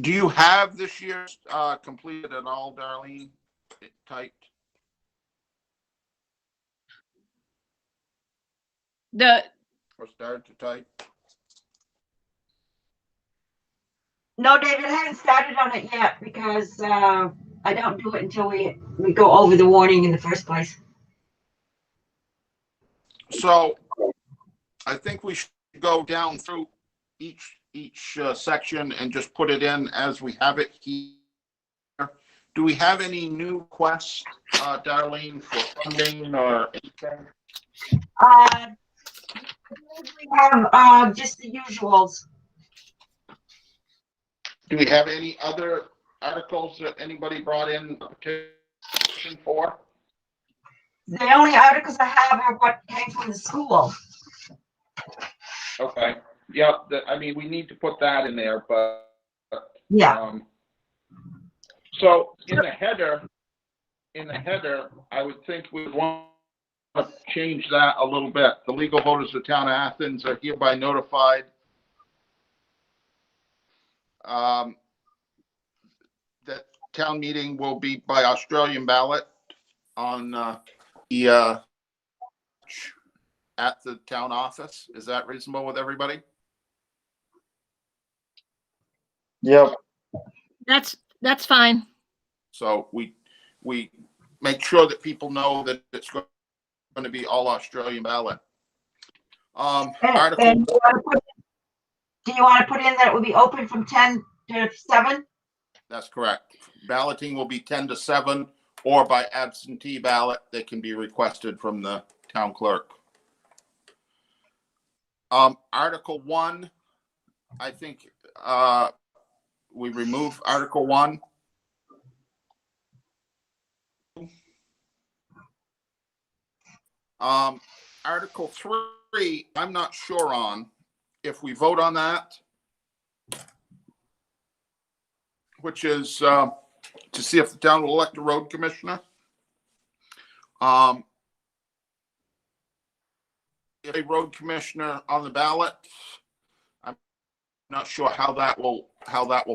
Do you have this year's completed at all, Darlene? Typed? Or started to type? No, David, I haven't started on it yet because I don't do it until we go over the warning in the first place. So I think we should go down through each section and just put it in as we have it here. Do we have any new requests, Darlene, for funding or anything? We have just the usuals. Do we have any other articles that anybody brought in a petition for? The only articles I have are what came from the school. Okay. Yeah, I mean, we need to put that in there, but yeah. So in the header, I would think we'd want to change that a little bit. The legal voters of the town of Athens are hereby notified that town meeting will be by Australian ballot on at the town office. Is that reasonable with everybody? Yep. That's fine. So we make sure that people know that it's going to be all Australian ballot. Article. And do you want to put in that it will be open from 10 to 7? That's correct. Balloting will be 10 to 7, or by absentee ballot that can be requested from the town clerk. Article 1, I think we remove Article 1. Article 3, I'm not sure on. If we vote on that, which is to see if the town will elect a road commissioner. If a road commissioner on the ballot, I'm not sure how that will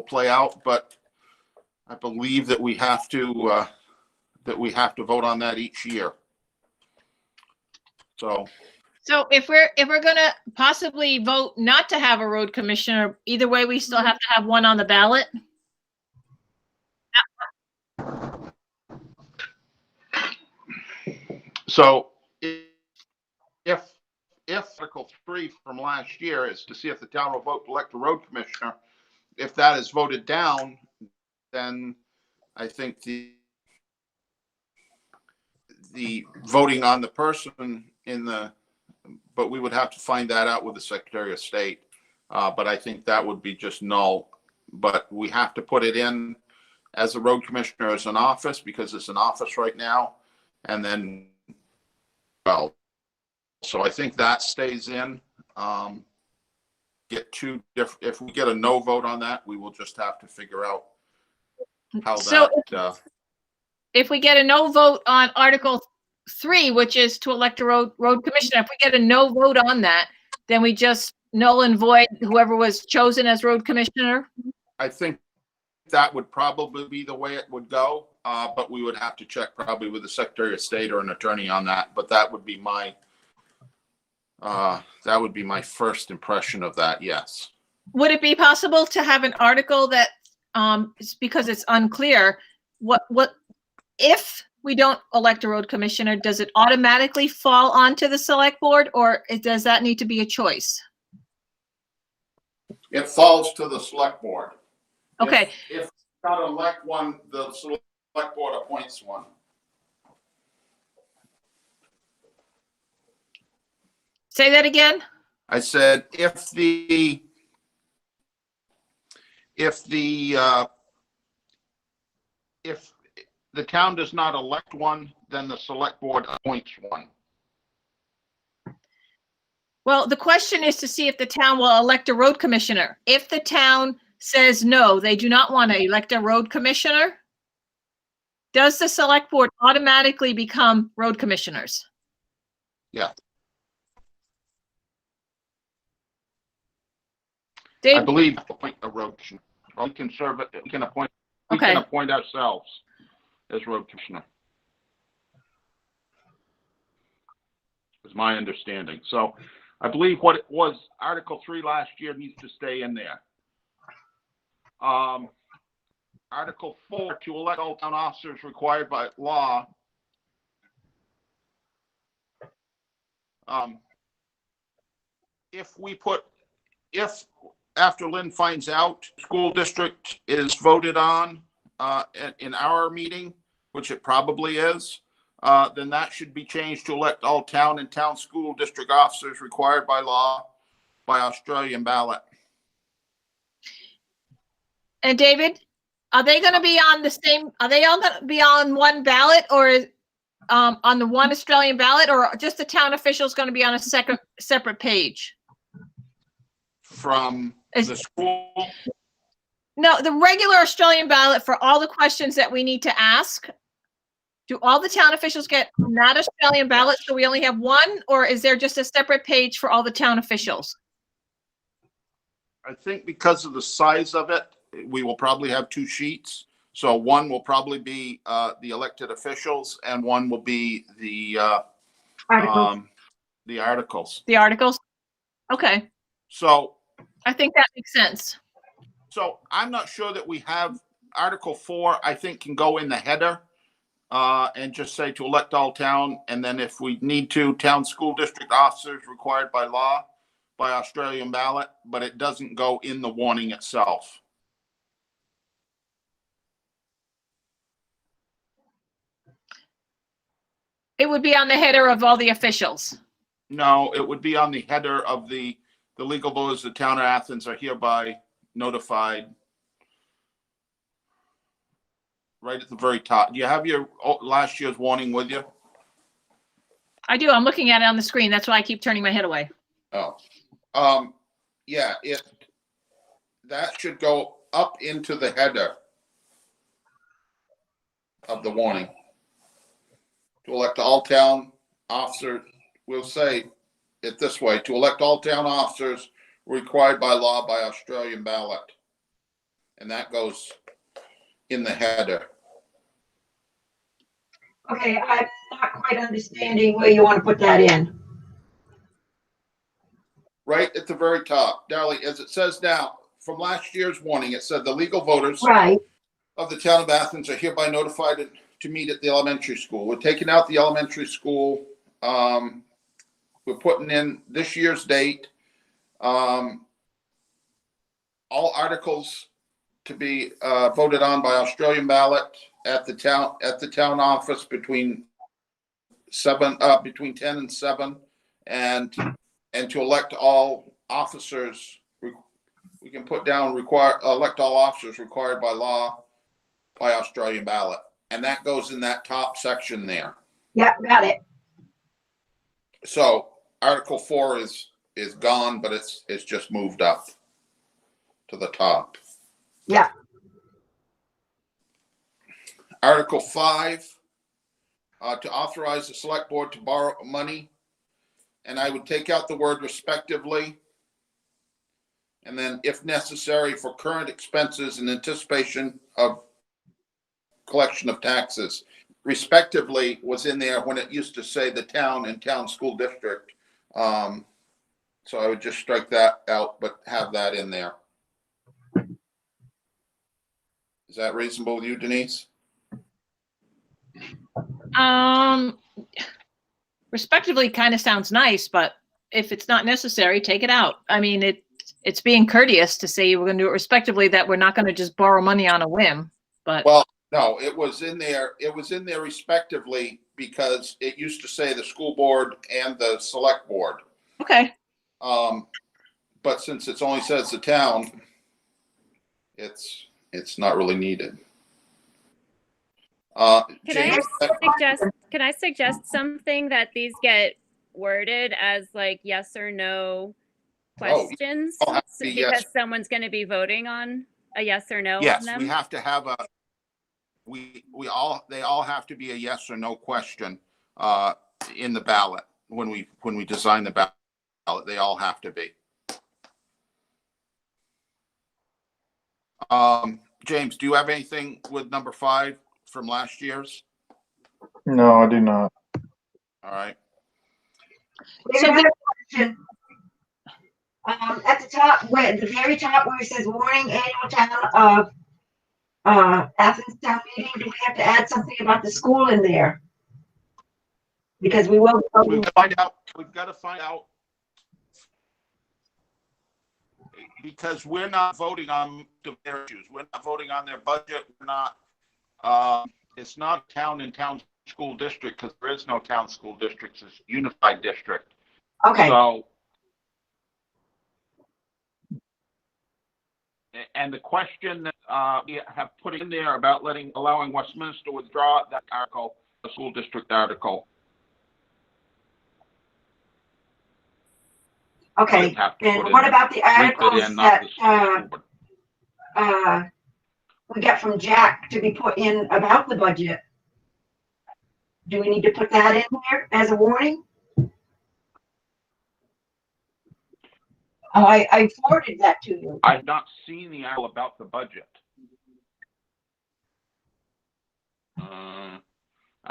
play out, but I believe that we have to vote on that each year. So if we're gonna possibly vote not to have a road commissioner, either way, we still have to have one on the ballot. So if Article 3 from last year is to see if the town will vote to elect a road commissioner, if that is voted down, then I think the voting on the person but we would have to find that out with the Secretary of State. But I think that would be just null. But we have to put it in as a road commissioner as an office, because it's an office right now. And then, well, so I think that stays in. Get two different, if we get a no vote on that, we will just have to figure out how So that, if we get a no vote on Article 3, which is to elect a road commissioner, if we get a no vote on that, then we just null and void whoever was chosen as road commissioner? I think that would probably be the way it would go, but we would have to check probably with the Secretary of State or an attorney on that. But that would be my first impression of that. Yes. Would it be possible to have an article that, because it's unclear, what if we don't elect a road commissioner, does it automatically fall onto the select board, or does that need to be a choice? It falls to the select board. Okay. If not elect one, the select board appoints one. Say that again? I said, if the town does not elect one, then the select board appoints one. Well, the question is to see if the town will elect a road commissioner. If the town says no, they do not want to elect a road commissioner, does the select board automatically become road commissioners? Yeah. Dave? I believe appoint a road commissioner. We can serve it. We can appoint. We Okay. can appoint ourselves as road commissioner. Is my understanding. So I believe what it was, Article 3 last year needs to stay in there. Article 4, to elect all town officers required by law. If after Lynn finds out, school district is voted on in our meeting, which it probably is, then that should be changed to elect all town and town school district officers required by law by Australian ballot. And David, are they going to be on the same, are they all going to be on one ballot, or on the one Australian ballot, or just the town officials going to be on a separate page? From the school? No, the regular Australian ballot for all the questions that we need to ask. Do all the town officials get that Australian ballot, so we only have one, or is there just a separate page for all the town officials? I think because of the size of it, we will probably have two sheets. So one will probably be the elected officials, and one will be the Articles. The articles. The articles? Okay. So I think that makes sense. So I'm not sure that we have Article 4, I think can go in the header and just say to elect all town. And then if we need to, town school district officers required by law by Australian ballot, but it doesn't go in the warning itself. It would be on the header of all the officials. No, it would be on the header of the legal voters of the town of Athens are hereby notified. Right at the very top. Do you have your last year's warning with you? I do. I'm looking at it on the screen. That's why I keep turning my head away. Oh, yeah, that should go up into the header of the warning. To elect all town officers, we'll say it this way, to elect all town officers required by law by Australian ballot. And that goes in the header. Okay, I'm not quite understanding where you want to put that in. Right at the very top, Darley, as it says now, from last year's warning, it said the legal voters Right. of the town of Athens are hereby notified to meet at the elementary school. We're taking out the elementary school. We're putting in this year's date. All articles to be voted on by Australian ballot at the town office between 10 and 7, and to elect all officers. We can put down elect all officers required by law by Australian ballot. And that goes in that top section there. Yeah, got it. So Article 4 is gone, but it's just moved up to the top. Yeah. Article 5, to authorize the select board to borrow money. And I would take out the word respectively. And then if necessary for current expenses in anticipation of collection of taxes. Respectively was in there when it used to say the town and town school district. So I would just strike that out, but have that in there. Is that reasonable with you, Denise? Respectively kind of sounds nice, but if it's not necessary, take it out. I mean, it's being courteous to say we're going to do it respectively, that we're not going to just borrow money on a whim. But well, no, it was in there. It was in there respectively because it used to say the school board and the select board. Okay. But since it only says the town, it's not really needed. Can I suggest something that these get worded as like yes or no questions? Because yes. Someone's going to be voting on a yes or no. Yes, on them? we have to have they all have to be a yes or no question in the ballot when we design the ballot. They all have to be. James, do you have anything with number 5 from last year's? No, I do not. All right. So question. At the top, at the very top where it says warning annual town of Athens town meeting, do we have to add something about the school in there? Because we will. We've got to find out. Because we're not voting on their issues. We're not voting on their budget. We're not. It's not town and town school district because there is no town school districts. It's unified district. Okay. So, and the question that we have put in there about allowing Westminster withdraw that article, the school district article. Okay, and what about the articles that we got from Jack to be put in about the budget? Do we need to put that in there as a warning? Oh, I forwarded that to you. I've not seen the article about the budget.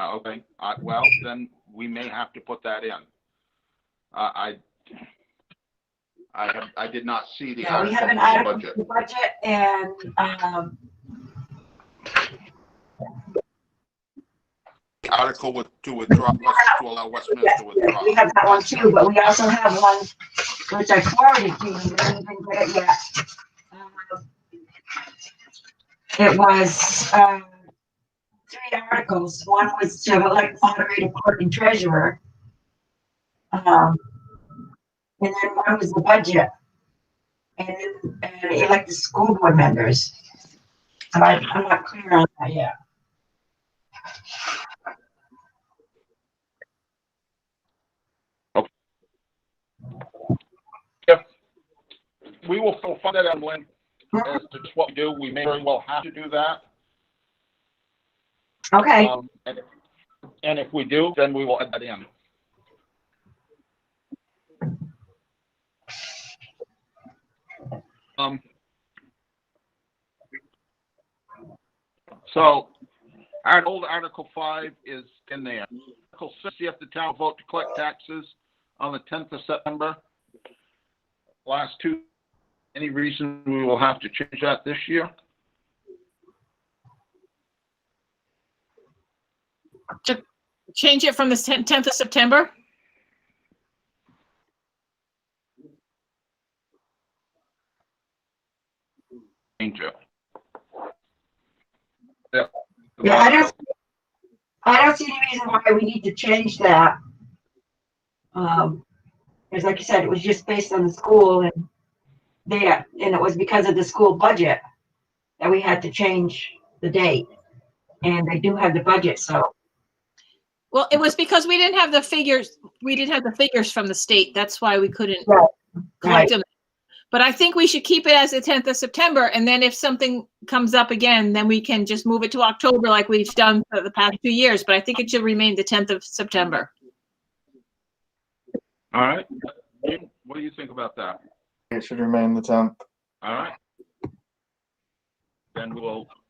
Okay, well, then we may have to put that in. I did not see the article. We have an article for the budget and article to withdraw, to allow Westminster to withdraw. We have that one too, but we also have one which I forwarded to you. I didn't get it yet. It was 3 articles. One was to elect moderator, clerk, and treasurer. And then one was the budget. And elect the school board members. So I'm not clear on that yet. We will still find that out, Lynn, as to what we do. We may very well have to do that. Okay. And if we do, then we will add that in. So our old Article 5 is in there. Article 6, if the town vote to collect taxes on the 10th of September. Last 2, any reason we will have to change that this year? To change it from the 10th of September? Change it. Yeah, I don't see any reason why we need to change that. Because like you said, it was just based on the school and it was because of the school budget that we had to change the date. And I do have the budget, so. Well, it was because we didn't have the figures. We didn't have the figures from the state. That's why we couldn't collect them. But I think we should keep it as the 10th of September. And then if something comes up again, then we can just move it to October like we've done for the past 2 years. But I think it should remain the 10th of September. All right. What do you think about that? It should remain the 10th. All right. Then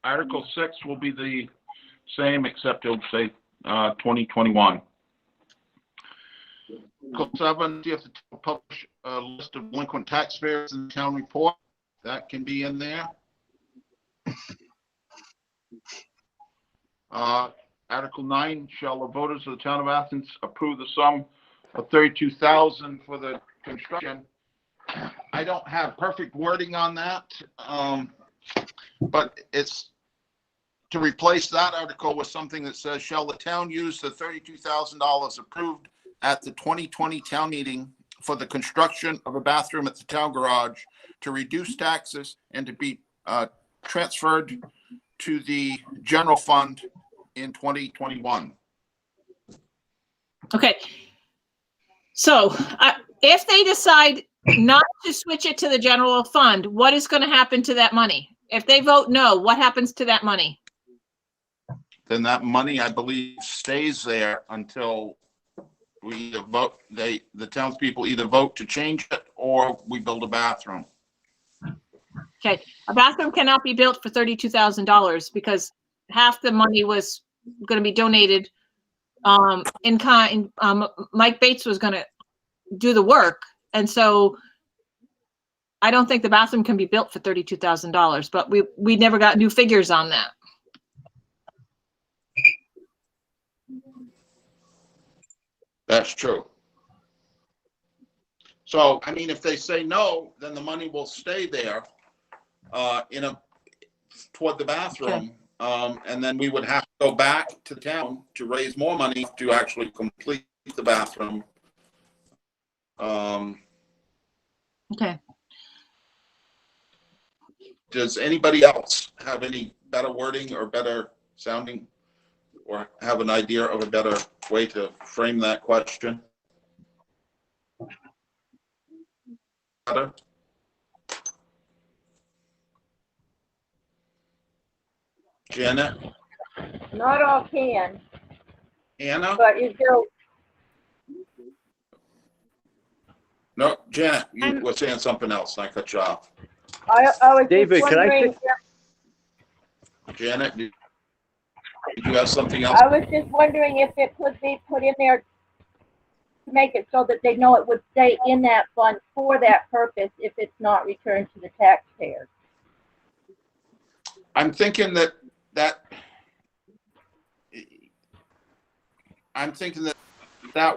Article 6 will be the same, except it'll say 2021. Article 7, you have to publish a list of delinquent taxpayers in the town report. That can be in there. Article 9, shall the voters of the town of Athens approve the sum of $32,000 for the construction? I don't have perfect wording on that, but it's to replace that article with something that says, shall the town use the $32,000 approved at the 2020 town meeting for the construction of a bathroom at the town garage to reduce taxes and to be transferred to the general fund in 2021. Okay. So if they decide not to switch it to the general fund, what is going to happen to that money? If they vote no, what happens to that money? Then that money, I believe, stays there until we either vote, the townspeople either vote to change it or we build a bathroom. Okay, a bathroom cannot be built for $32,000 because half the money was going to be donated in kind. Mike Bates was going to do the work, and so I don't think the bathroom can be built for $32,000. But we never got new figures on that. That's true. So, I mean, if they say no, then the money will stay there toward the bathroom. Okay. And then we would have to go back to the town to raise more money to actually complete the bathroom. Okay. Does anybody else have any better wording or better sounding, or have an idea of a better way to frame that question? Better? Janet? Not all can. Anna? But is there? No, Janet, you were saying something else. I cut you off. I was David, just can I wondering. Janet, did you have something else? I was just wondering if it could be put in there to make it so that they know it would stay in that fund for that purpose if it's not returned to the taxpayers. I'm thinking that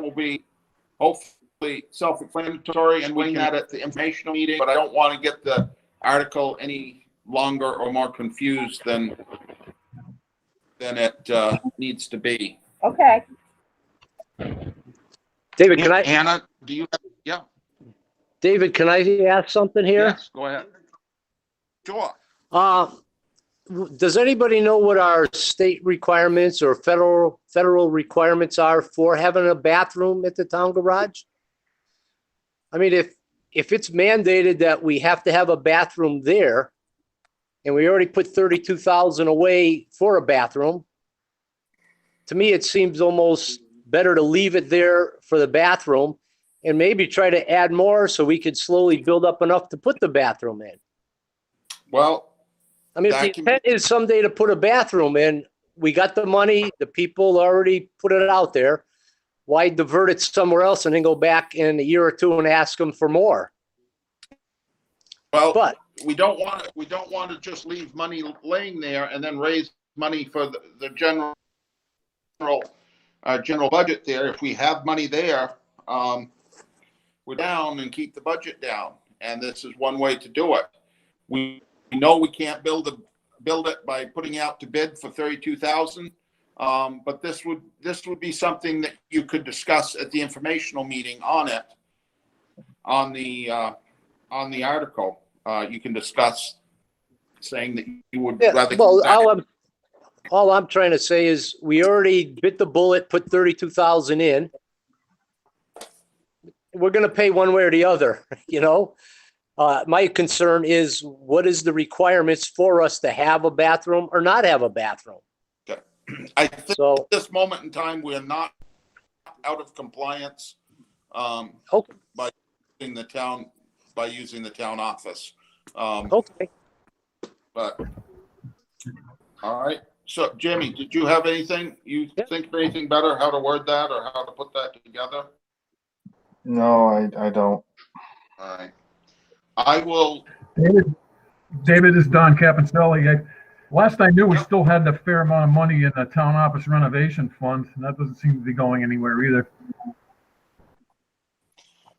will be hopefully self-explanatory, and we can add it at the informational meeting, but I don't want to get the article any longer or more confused than it needs to be. Okay. David, can I? Anna, do you have, yeah. David, can I ask something here? Yes, go ahead. Sure. Does anybody know what our state requirements or federal requirements are for having a bathroom at the town garage? I mean, if it's mandated that we have to have a bathroom there, and we already put $32,000 away for a bathroom, to me, it seems almost better to leave it there for the bathroom and maybe try to add more so we could slowly build up enough to put the bathroom in. Well, I mean, if the intent is someday to put a bathroom in, we got the money, the people already put it out there. Why divert it somewhere else and then go back in a year or two and ask them for more? Well, but we don't want to just leave money laying there and then raise money for the general budget there. If we have money there, we're down and keep the budget down. And this is one way to do it. We know we can't build it by putting out to bid for $32,000. But this would be something that you could discuss at the informational meeting on it, on the article. You can discuss saying that you would rather. Well, all I'm trying to say is we already bit the bullet, put 32,000 in. We're going to pay one way or the other, you know? My concern is what is the requirements for us to have a bathroom or not have a bathroom? Okay. I think So, at this moment in time, we're not out of compliance okay. by using the town office. Okay. But all right. So Jamie, did you have anything? You think of anything better how to word that or how to put that together? No, I don't. All right. I will. David, this is Don Capicelli. Last I knew, we still had a fair amount of money in the town office renovation fund, and that doesn't seem to be going anywhere either.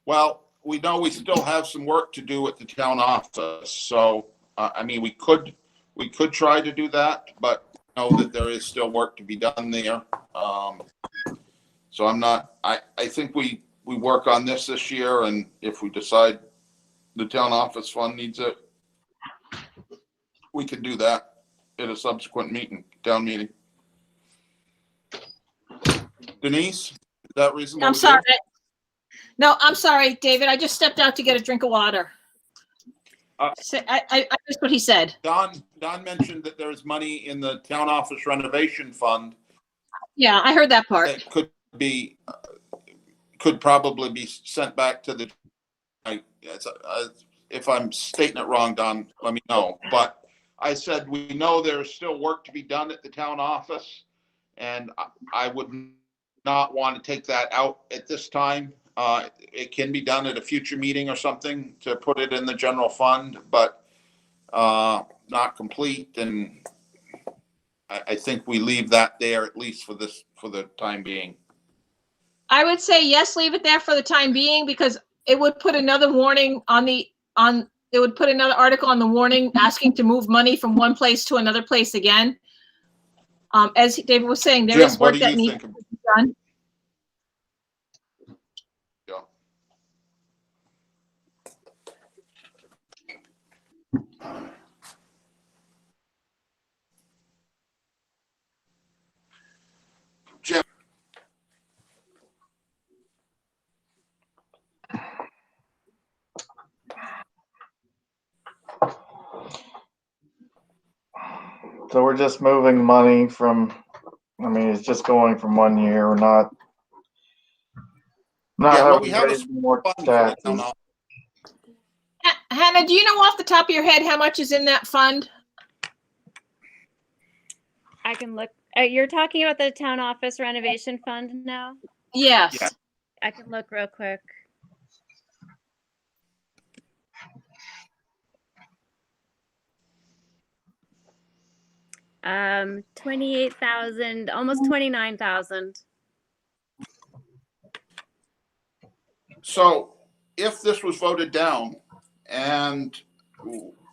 Well, we know we still have some work to do at the town office. So, I mean, we could try to do that, but know that there is still work to be done there. So I think we work on this year, and if we decide the town office fund needs it, we can do that at a subsequent town meeting. Denise, is that reasonable? I'm sorry. No, I'm sorry, David. I just stepped out to get a drink of water. I missed what he said. Don mentioned that there's money in the town office renovation fund. Yeah, I heard that part. That could probably be sent back to the. If I'm stating it wrong, Don, let me know. But I said we know there's still work to be done at the town office, and I would not want to take that out at this time. It can be done at a future meeting or something to put it in the general fund, but not complete. And I think we leave that there at least for the time being. I would say yes, leave it there for the time being, because it would put another warning it would put another article on the warning asking to move money from one place to another place again. As David was saying, there is work that needs to be done. Jim. So we're just moving money from, I mean, it's just going from one year. We're not Yeah, we have raising more taxes. Hannah, do you know off the top of your head how much is in that fund? I can look. You're talking about the town office renovation fund now? Yes. Yeah. I can look real quick. Um, 28,000, almost 29,000. So if this was voted down and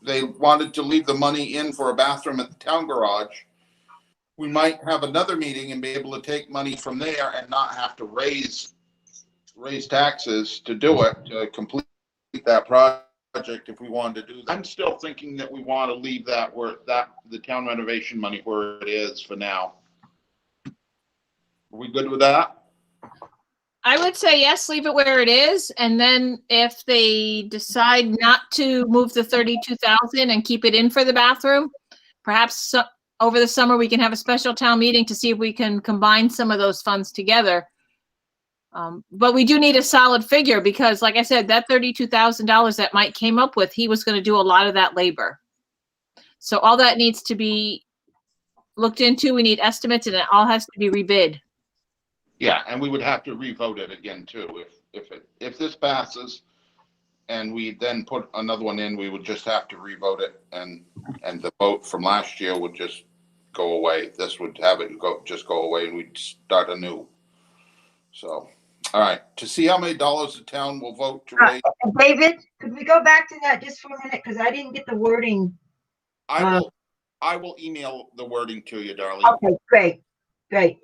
they wanted to leave the money in for a bathroom at the town garage, we might have another meeting and be able to take money from there and not have to raise taxes to do it, to complete that project if we wanted to do that. I'm still thinking that we want to leave the town renovation money where it is for now. Are we good with that? I would say yes, leave it where it is. And then if they decide not to move the 32,000 and keep it in for the bathroom, perhaps over the summer we can have a special town meeting to see if we can combine some of those funds together. But we do need a solid figure because, like I said, that $32,000 that Mike came up with, he was going to do a lot of that labor. So all that needs to be looked into. We need estimates, and it all has to be rebid. Yeah, and we would have to revote it again too. If this passes and we then put another one in, we would just have to revote it, and the vote from last year would just go away. This would have it just go away, and we'd start anew. So, all right, to see how many dollars the town will vote to raise. David, could we go back to that just for a minute? Because I didn't get the wording. I will email the wording to you, darling. Okay, great.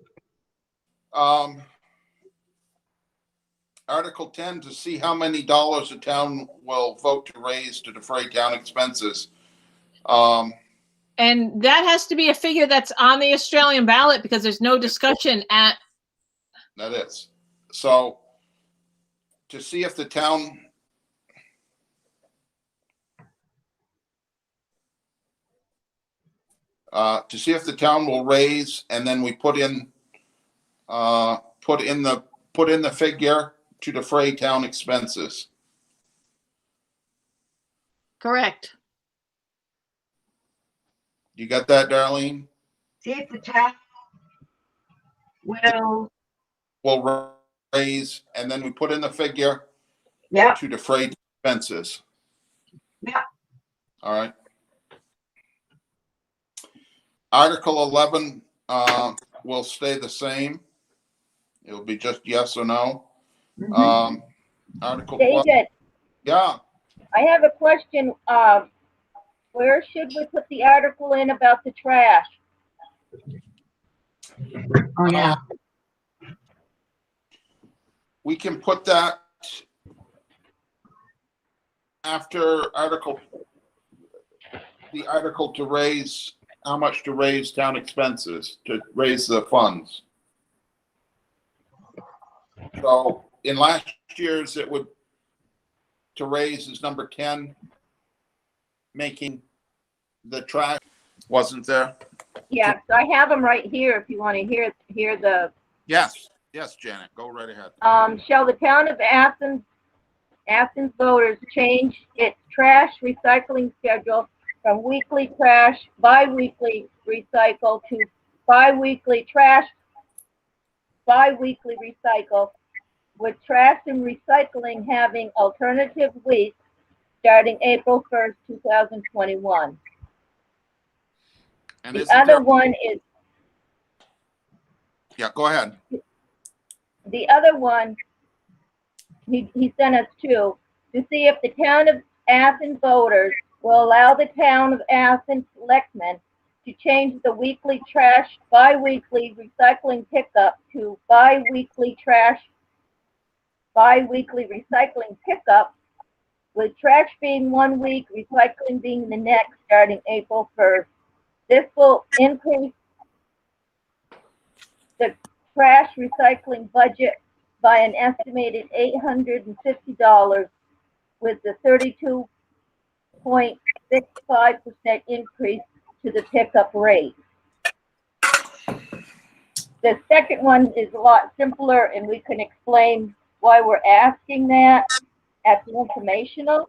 Article 10, to see how many dollars the town will vote to raise to defray town expenses. And that has to be a figure that's on the Australian ballot because there's no discussion at, That is. So to see if the town will raise, and then we put in the figure to defray town expenses. correct. You got that, Darlene? See if the town will, We'll raise, and then we put in the figure yeah, to defray expenses. yeah. All right. Article 11 will stay the same. It'll be just yes or no. Article 12. David, Yeah. I have a question. Where should we put the article in about the trash? Oh, yeah. We can put that after the article to raise, how much to raise town expenses, to raise the funds. So in last year's, it would, to raise is number 10, making the trash, wasn't there? Yeah, so I have them right here if you want to hear the, Yes, Janet, go right ahead. shall the town of Athens voters change its trash recycling schedule from weekly trash, bi-weekly recycle to bi-weekly trash, bi-weekly recycle, with trash and recycling having alternative weeks starting April 1st, 2021. And The isn't other there, one is, yeah, go ahead. the other one, he sent us to see if the town of Athens voters will allow the town of Athens selectmen to change the weekly trash, bi-weekly recycling pickup to bi-weekly trash, bi-weekly recycling pickup, with trash being 1 week, recycling being the next, starting April 1st. This will increase the trash recycling budget by an estimated $850, with the 32.65% increase to the pickup rate. The second one is a lot simpler, and we can explain why we're asking that at the informational.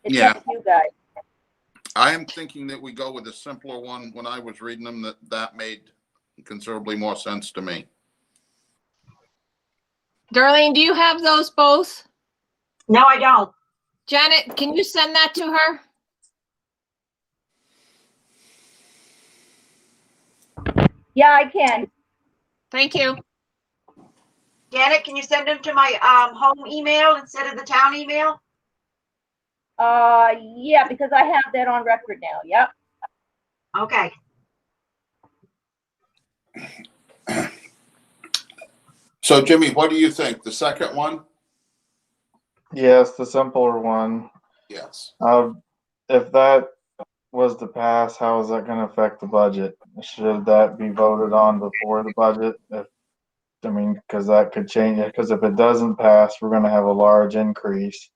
It's up to you guys. I am thinking that we go with a simpler one. When I was reading them, that made considerably more sense to me. Darlene, do you have those both? No, I don't. Janet, can you send that to her? Yeah, I can. Thank you. Janet, can you send them to my home email instead of the town email? Yeah, because I have that on record now. Yep. Okay. So Jimmy, what do you think? The second one? Yes, the simpler one. Yes. If that was to pass, how is that going to affect the budget? Should that be voted on before the budget? Because that could change it. Because if it doesn't pass, we're going to have a large increase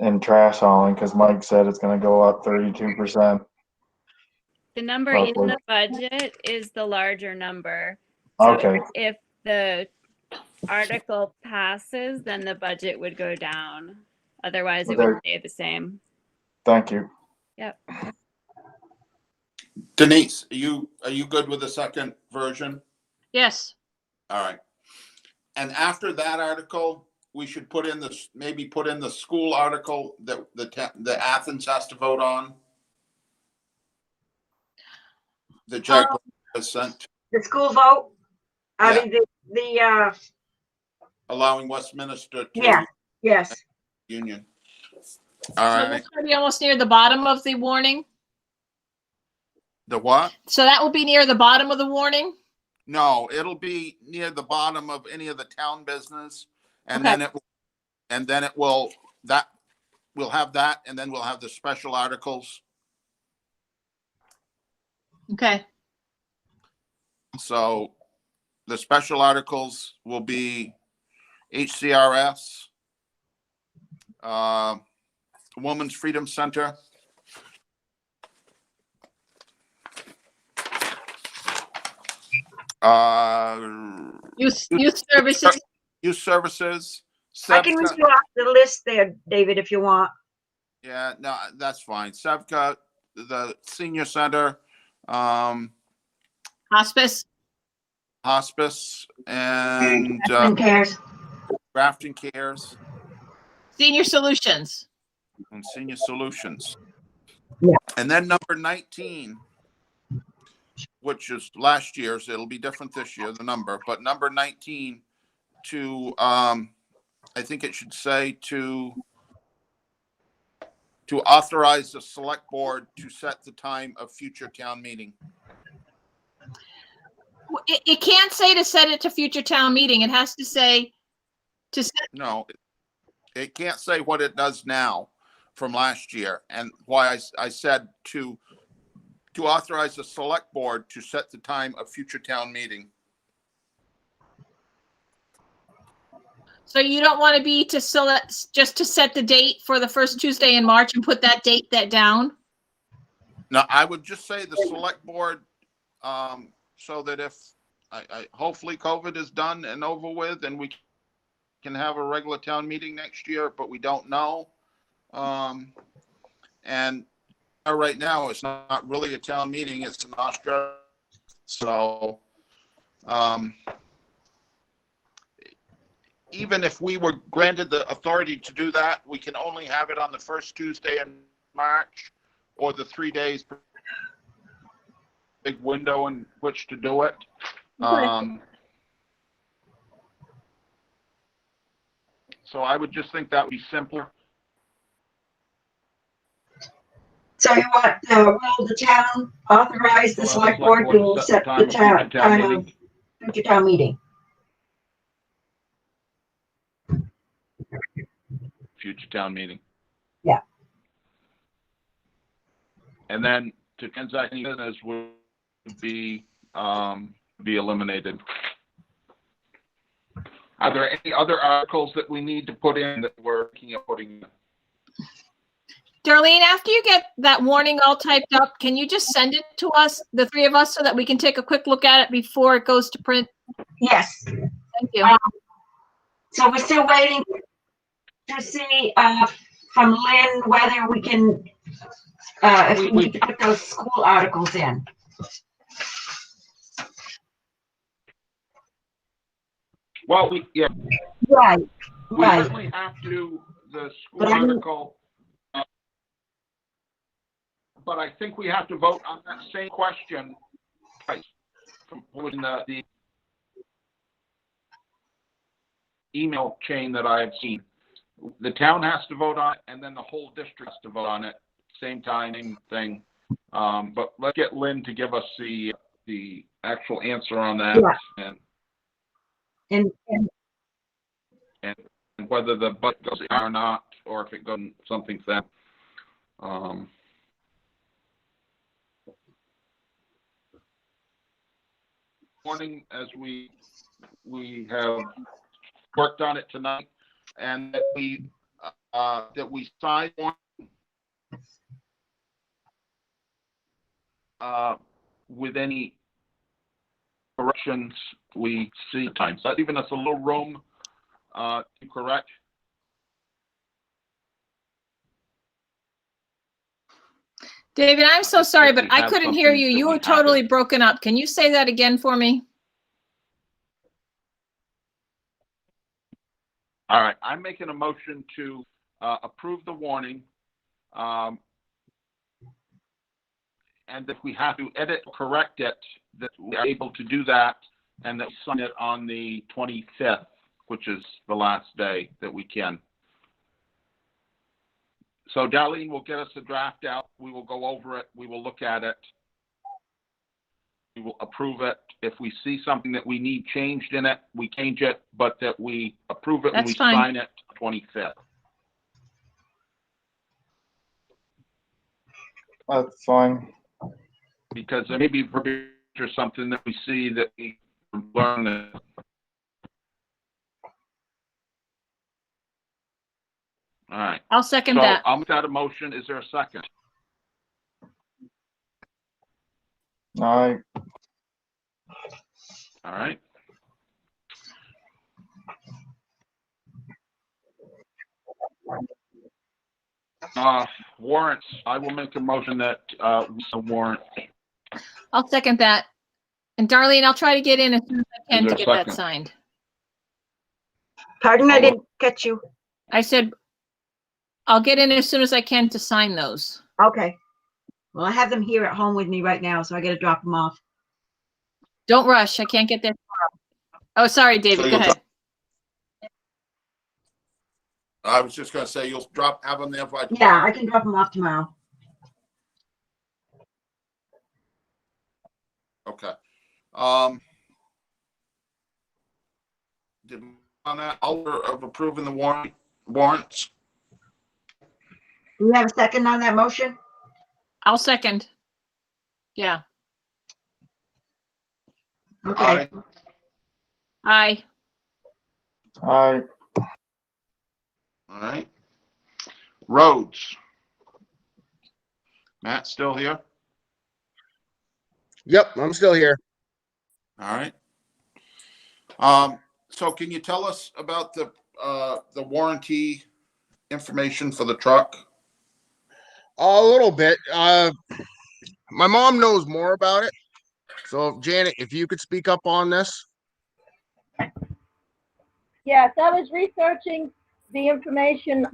in trash hauling. Because Mike said it's going to go up 32%. The number in the budget is the larger number. So Okay. if the article passes, then the budget would go down. Otherwise, it would stay the same. Thank you. Yep. Denise, are you good with the second version? Yes. All right. And after that article, we should put in this, maybe put in the school article that the Athens has to vote on. The Jack has sent, The school vote? I mean, the allowing Westminster to. yeah, yes. Union. So that's going to be almost near the bottom of the warning. The what? So that will be near the bottom of the warning. No, it'll be near the bottom of any of the town business, and Okay. we'll have that, and then we'll have the special articles Okay. So the special articles will be HCRS, Women's Freedom Center, Youth services. Youth services. I can read you off the list there, David, if you want. Yeah, no, that's fine. SEVCA, the senior center, Hospice. and Grafton Cares. Grafton Cares Senior Solutions. and Senior Solutions. Yeah. And then number 19, which is last year's, it'll be different this year, the number, but number 19 to, I think it should say to authorize the select board to set the time of future town meeting. It can't say to set it to future town meeting. It has to say to set. No, it can't say what it does now from last year, and why I said to authorize the select board to set the time of future town meeting. So you don't want to be to select, just to set the date for the first Tuesday in March and put that date down? No, I would just say the select board, so that if I hopefully COVID is done and over with and we can have a regular town meeting next year, but we don't know. And right now it's not really a town meeting, it's an Australia. So even if we were granted the authority to do that, we can only have it on the first Tuesday in March or the 3 days per big window in which to do it. So I would just think that would be simple. So you want, will the town authorize the select board to set the time of future town meeting? Future town meeting. Yeah. And then to transacting business would be eliminated. Are there any other articles that we need to put in that we're looking at putting in? Darlene, after you get that warning all typed up, can you just send it to us, the three of us, so that we can take a quick look at it before it goes to print? Yes. Thank you. So we're still waiting to see from Lynn whether we can, if we can put those school articles in. Well, Right. We certainly have to do the school article. But I think we have to vote on that same question twice. From the email chain that I have seen. The town has to vote on it, and then the whole district has to vote on it, same time, same thing. But let's get Lynn to give us the actual answer on that, and whether the budget goes in or not, or if it goes something then. Morning, as we have worked on it tonight, and that we sign one with any corrections we see times. So leaving us a little room to correct. David, I'm so sorry, but I couldn't hear you. You were totally broken up. Can you say that again for me? All right, I'm making a motion to approve the warning. And if we have to edit or correct it, that we're able to do that, and that we sign it on the 25th, which is the last day that we can. So Darlene will get us a draft out. We will go over it. We will look at it. We will approve it. If we see something that we need changed in it, we change it, but that we approve it and we sign it 25th. That's fine. because there may be verbiage or something that we see that we learn. All right. I'll second So that. I'll make that a motion. Is there a second? Aye. All right. Warrants. I will make a motion that we warrant. I'll second that. And Darlene, I'll try to get in as soon as I can Is to there a get that second? signed. Pardon, I didn't catch you. I said, I'll get in as soon as I can to sign those. Okay. Well, I have them here at home with me right now, so I got to drop them off. Don't rush. I can't get there tomorrow. Oh, sorry, David. Go ahead. I was just going to say you'll have them there by tomorrow. Yeah, I can drop them off tomorrow. Okay. Did on that order of approving the warrants? Do you have a second on that motion? I'll second. Yeah. Okay. Aye. Aye. All right. Roads. Matt, still here? Yep, I'm still here. All right. So can you tell us about the warranty information for the truck? A little bit. My mom knows more about it. So Janet, if you could speak up on this. Yes, I was researching the information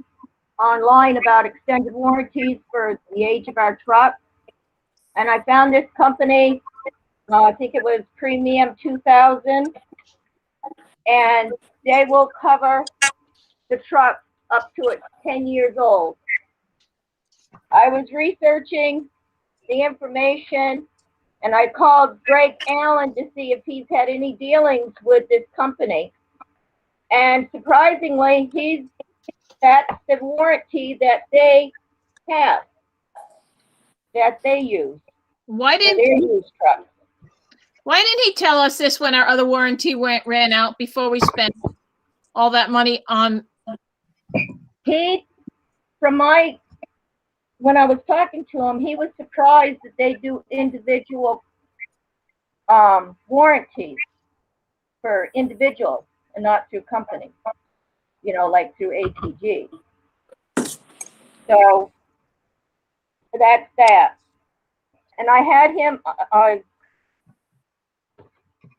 online about extended warranties for the age of our truck. And I found this company, I think it was Premium 2000, and they will cover the truck up to it's 10 years old. I was researching the information and I called Greg Allen to see if he's had any dealings with this company. And surprisingly, that's the warranty that they have, that they use. Why didn't he tell us this when our other warranty ran out before we spent all that money on? When I was talking to him, he was surprised that they do individual warranties for individuals and not through companies, like through ATG. So that's that. And I had him,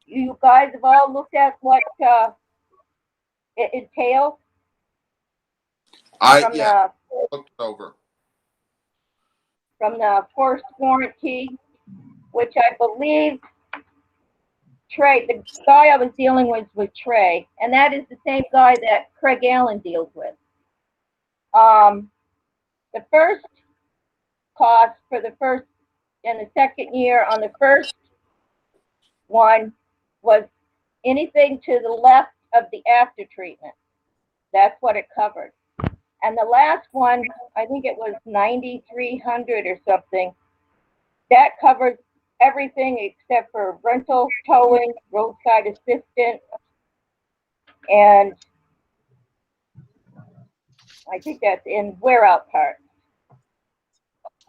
you guys have all looked at what it entails? Yeah, looked over. From the first warranty, which I believe Trey, the guy I was dealing with was Trey, and that is the same guy that Craig Allen deals with. The first cost for the first and the second year on the first one was anything to the left of the after treatment. That's what it covered. And the last one, I think it was 9,300 or something. That covers everything except for rental, towing, roadside assistance, and I think that's in wear out parts,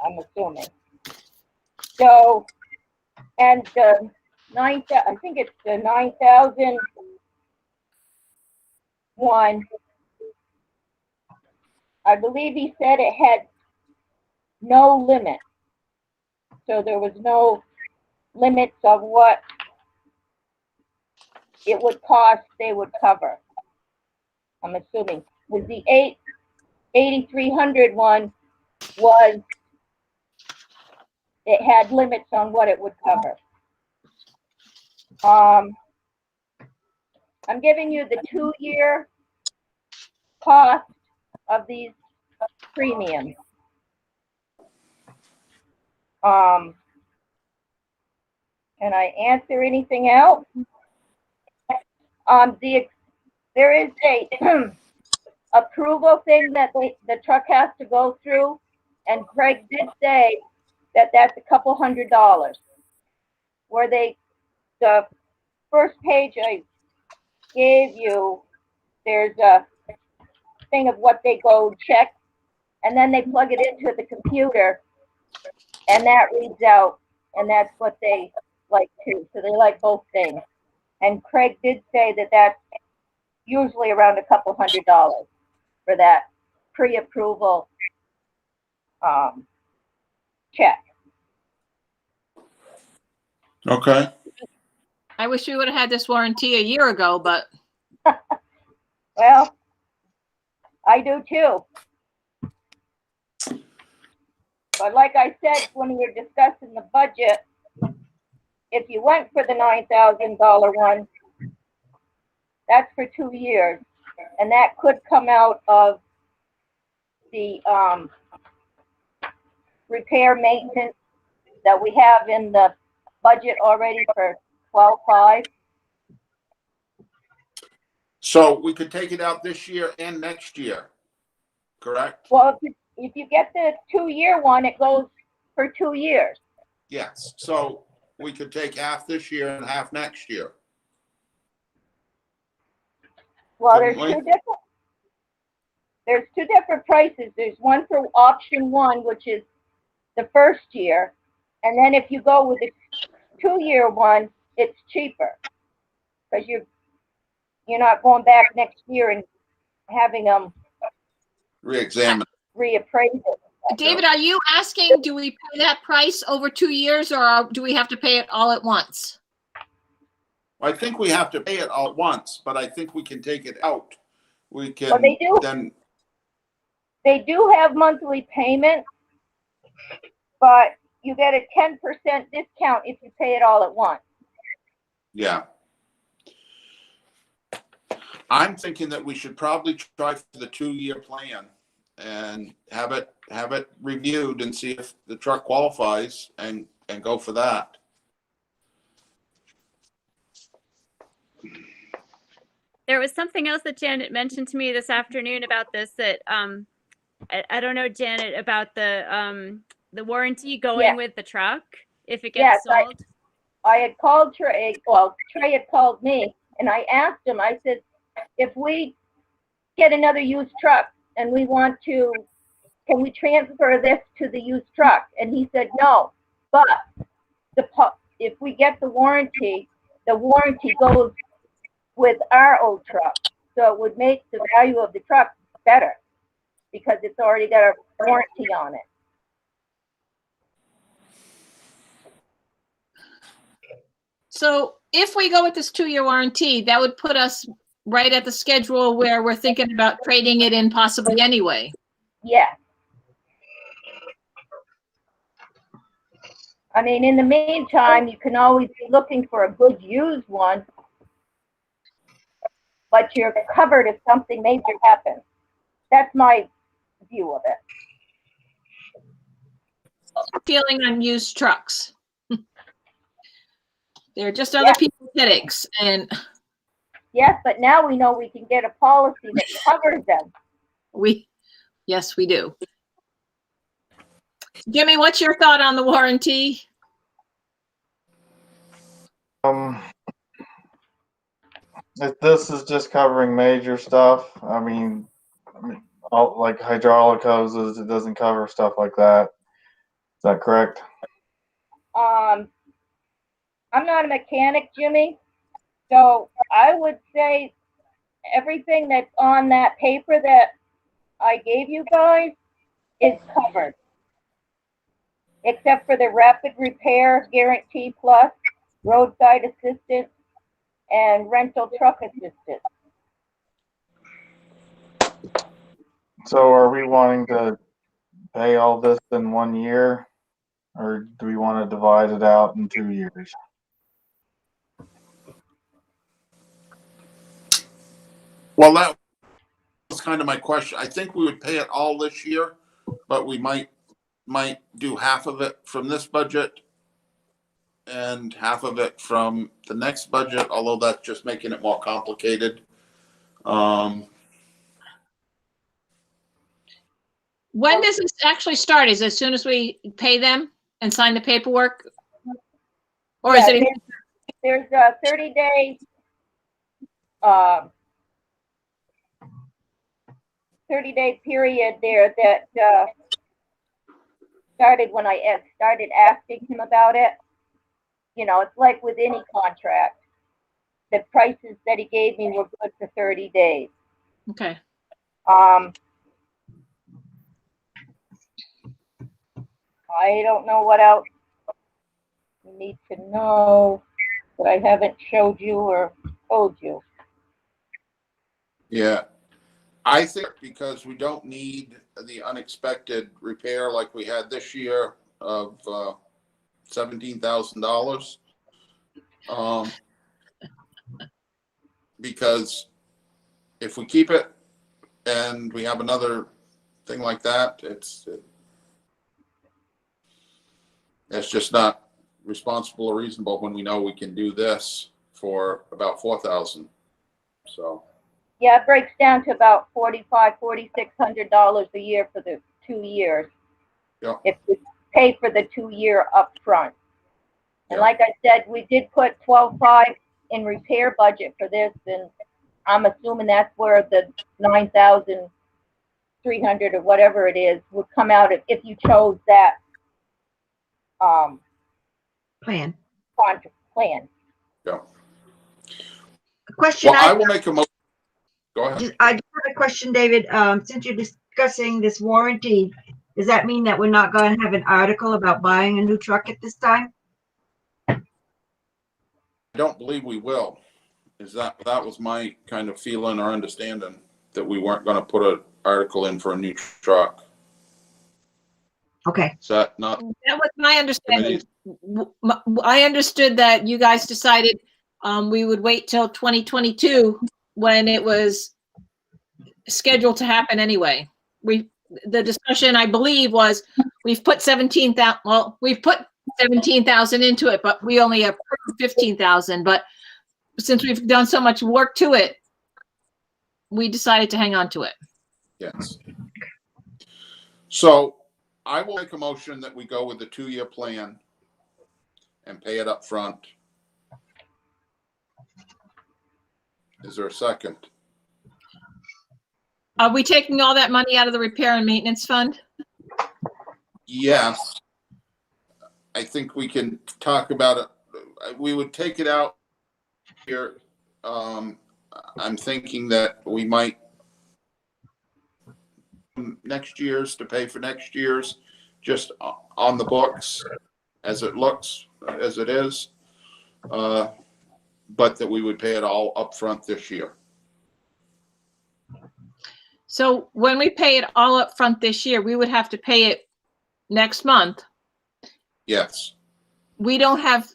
I'm assuming. So, and the I think it's the 9,000 one. I believe he said it had no limit. So there was no limits of what it would cost they would cover. I'm assuming. With the 8,300 one was, it had limits on what it would cover. I'm giving you the 2-year cost of these premiums. Can I answer anything else? There is a approval thing that the truck has to go through, and Craig did say that's a couple $100. Where the first page I gave you, there's a thing of what they go check, and then they plug it into the computer, and that reads out, and that's what they like too. So they like both things. And Craig did say that that's usually around a couple $100 for that pre-approval check. Okay. I wish we would have had this warranty a year ago, but Well, I do too. But like I said, when we were discussing the budget, if you went for the $9,000 one, that's for 2 years. And that could come out of the repair maintenance that we have in the budget already for 12/5. So we could take it out this year and next year, correct? Well, if you get the 2-year one, it goes for 2 years. Yes. So we could take half this year and half next year. Well, Couldn't we? there's two different prices. There's one for option 1, which is the first year, and then if you go with the 2-year one, it's cheaper because you're not going back next year and having them Re-examine. reappraise it. David, are you asking, do we pay that price over 2 years, or do we have to pay it all at once? I think we have to pay it all at once, but I think we can take it out. We can Well, they do. then. They do have monthly payments, but you get a 10% discount if you pay it all at once. Yeah. I'm thinking that we should probably try for the 2-year plan and have it reviewed and see if the truck qualifies and go for that. There was something else that Janet mentioned to me this afternoon about this that I don't know, Janet, about the warranty going with the truck if it gets sold. I had called Trey. Well, Trey had called me, and I asked him. I said, if we get another used truck and we want to, can we transfer this to the used truck? And he said no. But if we get the warranty goes with our old truck. So it would make the value of the truck better because it's already got a warranty on it. So if we go with this 2-year warranty, that would put us right at the schedule where we're thinking about trading it in possibly anyway. Yeah. I mean, in the meantime, you can always be looking for a good used one, but you're covered if something major happens. That's my view of it. Feeling on used trucks. They're just other people's headaches, and yes, but now we know we can get a policy that covers them. Yes, we do. Jimmy, what's your thought on the warranty? If this is just covering major stuff, I mean, all, like hydraulic hoses, it doesn't cover stuff like that. Is that correct? I'm not a mechanic, Jimmy, so I would say everything that's on that paper that I gave you guys is covered, except for the rapid repair guarantee plus, roadside assistance, and rental truck assistance. So are we wanting to pay all this in 1 year, or do we want to divide it out in 2 years? Well, that was kind of my question. I think we would pay it all this year, but we might do half of it from this budget and half of it from the next budget, although that's just making it more complicated. When does this actually start? Is it as soon as we pay them? and sign the paperwork? Or is Yeah, it, there's a 30-day, 30-day period there that started when I started asking him about it. You know, it's like with any contract. The prices that he gave me were good for 30 days. okay. I don't know what else you need to know that I haven't showed you or told you. Yeah, I think because we don't need the unexpected repair like we had this year of $17,000. Because if we keep it and we have another thing like that, it's just not responsible or reasonable when we know we can do this for about $4,000. So. Yeah, it breaks down to about $4,600 a year for the 2 years. Yeah. If we pay for the 2-year upfront. And Yeah. like I said, we did put 12.5 in repair budget for this, and I'm assuming that's where the 9,300 or whatever it is would come out if you chose that Plan. contract plan. Yeah. Question. Well, I will make a motion. Go ahead. I just have a question, David. Since you're discussing this warranty, does that mean that we're not going to have an article about buying a new truck at this time? I don't believe we will. That was my kind of feeling or understanding, that we weren't going to put an article in for a new truck. Okay. Is that not? That was my understanding. I understood that you guys decided we would wait till 2022 when it was scheduled to happen anyway. The discussion, I believe, was we've put 17,000. Well, we've put 17,000 into it, but we only approved 15,000. But since we've done so much work to it, we decided to hang on to it. Yes. So I will make a motion that we go with the 2-year plan and pay it up front. Is there a second? Are we taking all that money out of the repair and maintenance fund? Yes. I think we can talk about it. We would take it out here. I'm thinking that we might next year's to pay for next year's, just on the books as it looks, as it is. But that we would pay it all up front this year. So when we pay it all up front this year, we would have to pay it next month. Yes. We don't have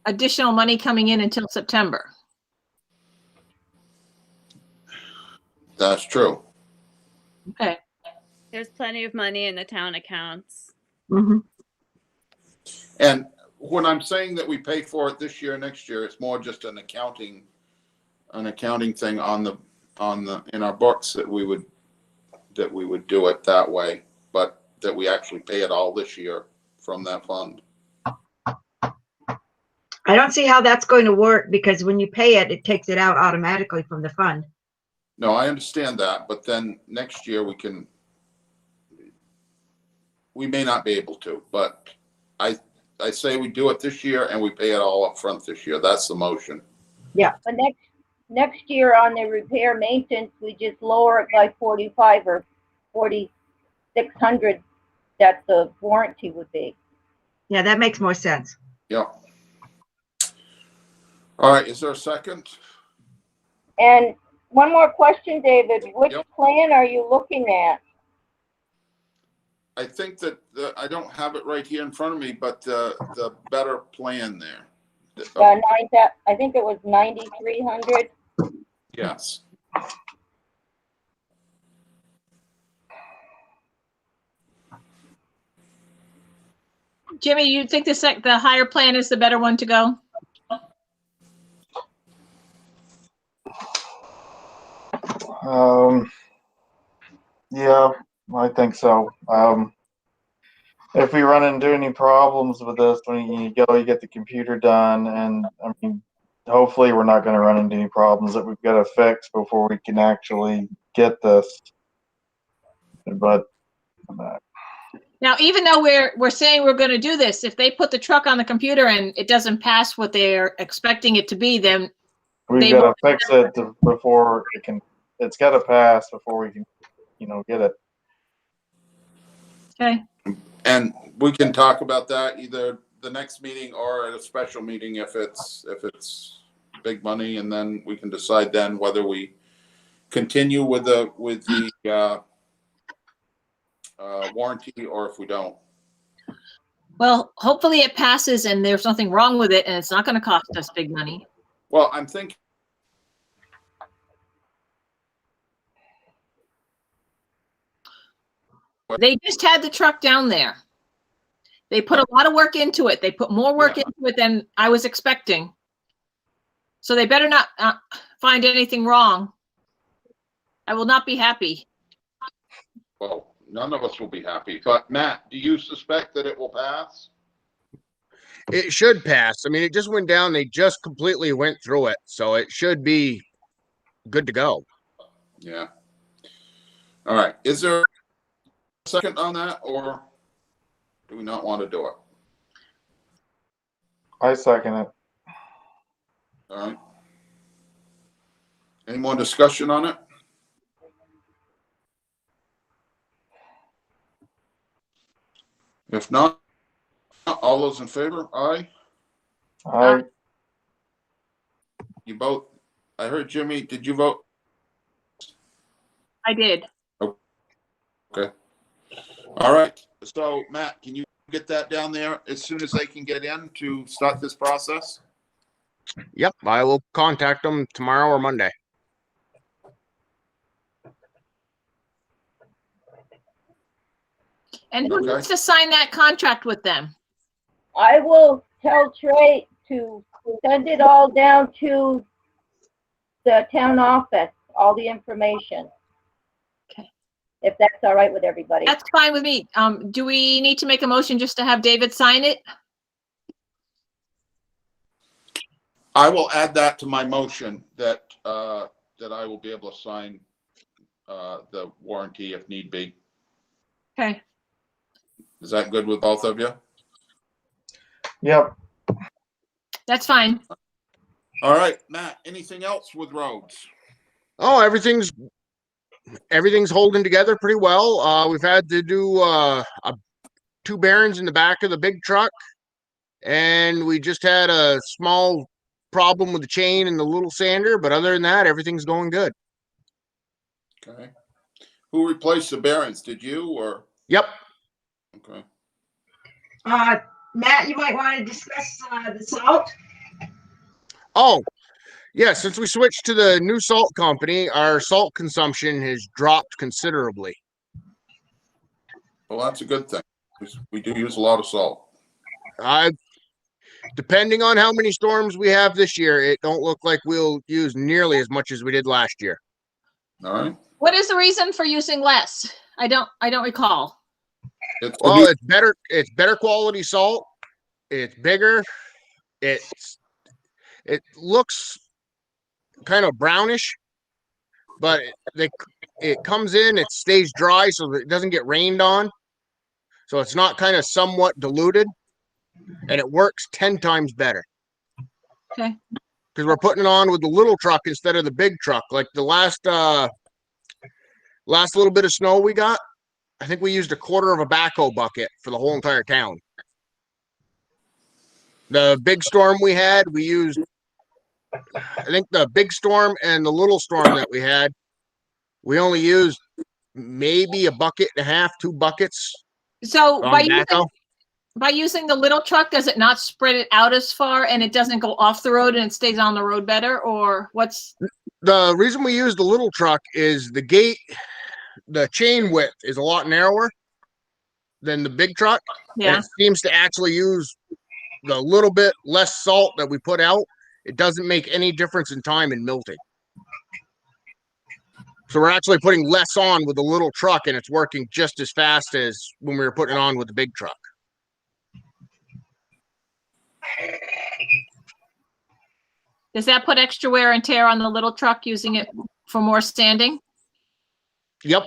additional money coming in until September. That's true. Okay. There's plenty of money in the town accounts. Mm-hmm. And when I'm saying that we pay for it this year, next year, it's more just an accounting thing in our books that we would do it that way, but that we actually pay it all this year from that fund. I don't see how that's going to work, because when you pay it, it takes it out automatically from the fund. No, I understand that, but then next year we may not be able to, but I say we do it this year and we pay it all up front this year. That's the motion. Yeah. But next year on the repair maintenance, we just lower it by 45 or 4,600 that the warranty would be. Yeah, that makes more sense. Yeah. All right, is there a second? And one more question, David. Which Yep. plan are you looking at? I think that I don't have it right here in front of me, but the better plan there. I think it was 9,300. Yes. Jimmy, you think the higher plan is the better one to go? Yeah, I think so. if we run into any problems with this, when you go, you get the computer done, and I mean, hopefully we're not going to run into any problems that we've got to fix before we can actually get this. But Now, even though we're saying we're going to do this, if they put the truck on the computer and it doesn't pass what they're expecting it to be, then we've they got to won't. fix it before it can. It's got to pass before we can, get it. Okay. And we can talk about that either the next meeting or at a special meeting if it's big money, and then we can decide then whether we continue with the warranty or if we don't. Well, hopefully it passes and there's nothing wrong with it and it's not going to cost us big money. Well, I'm thinking they just had the truck down there. They put a lot of work into it. They put more work into it than I was expecting. So they better not find anything wrong. I will not be happy. well, none of us will be happy. But Matt, do you suspect that it will pass? It should pass. I mean, it just went down. They just completely went through it. So it should be good to go. Yeah. All right. Is there a second on that, or do we not want to do it? I second it. All right. Any more discussion on it? If not, all those in favor? Aye. Aye. You both. I heard Jimmy. Did you vote? I did. Okay. All right. So Matt, can you get that down there as soon as they can get in to start this process? Yep, I will contact them tomorrow or Monday. And who needs to sign that contract with them? I will tell Trey to send it all down to the town office, all the information. Okay. If that's all right with everybody. That's fine with me. Do we need to make a motion just to have David sign it? I will add that to my motion that that I will be able to sign the warranty if need be. Okay. Is that good with both of you? Yep. That's fine. All right, Matt, anything else with roads? Oh, everything's holding together pretty well. We've had to do two bearings in the back of the big truck, and we just had a small problem with the chain and the little sander, but other than that, everything's going good. Okay. Who replaced the bearings? Did you or? Yep. Okay. Matt, you might want to discuss the salt. Oh, yeah. Since we switched to the new salt company, our salt consumption has dropped considerably. Well, that's a good thing. We do use a lot of salt. Depending on how many storms we have this year, it don't look like we'll use nearly as much as we did last year. All right. What is the reason for using less? I don't recall. Well, it's better. It's better quality salt. It's bigger. It looks kind of brownish, but it comes in. It stays dry, so that it doesn't get rained on. So it's not kind of somewhat diluted, and it works 10 times better. Okay. Because we're putting it on with the little truck instead of the big truck. Like the last little bit of snow we got, I think we used a quarter of a backhoe bucket for the whole entire town. The big storm we had, we used, I think the big storm and the little storm that we had, we only used maybe a bucket and a half, 2 buckets. So backhoe. by using the little truck, does it not spread it out as far and it doesn't go off the road and it stays on the road better, or what's? The reason we use the little truck is the chain width is a lot narrower than the big truck. Yeah. And it seems to actually use the little bit less salt that we put out. It doesn't make any difference in time in milting. So we're actually putting less on with the little truck and it's working just as fast as when we were putting it on with the big truck. Does that put extra wear and tear on the little truck using it for more standing? Yep.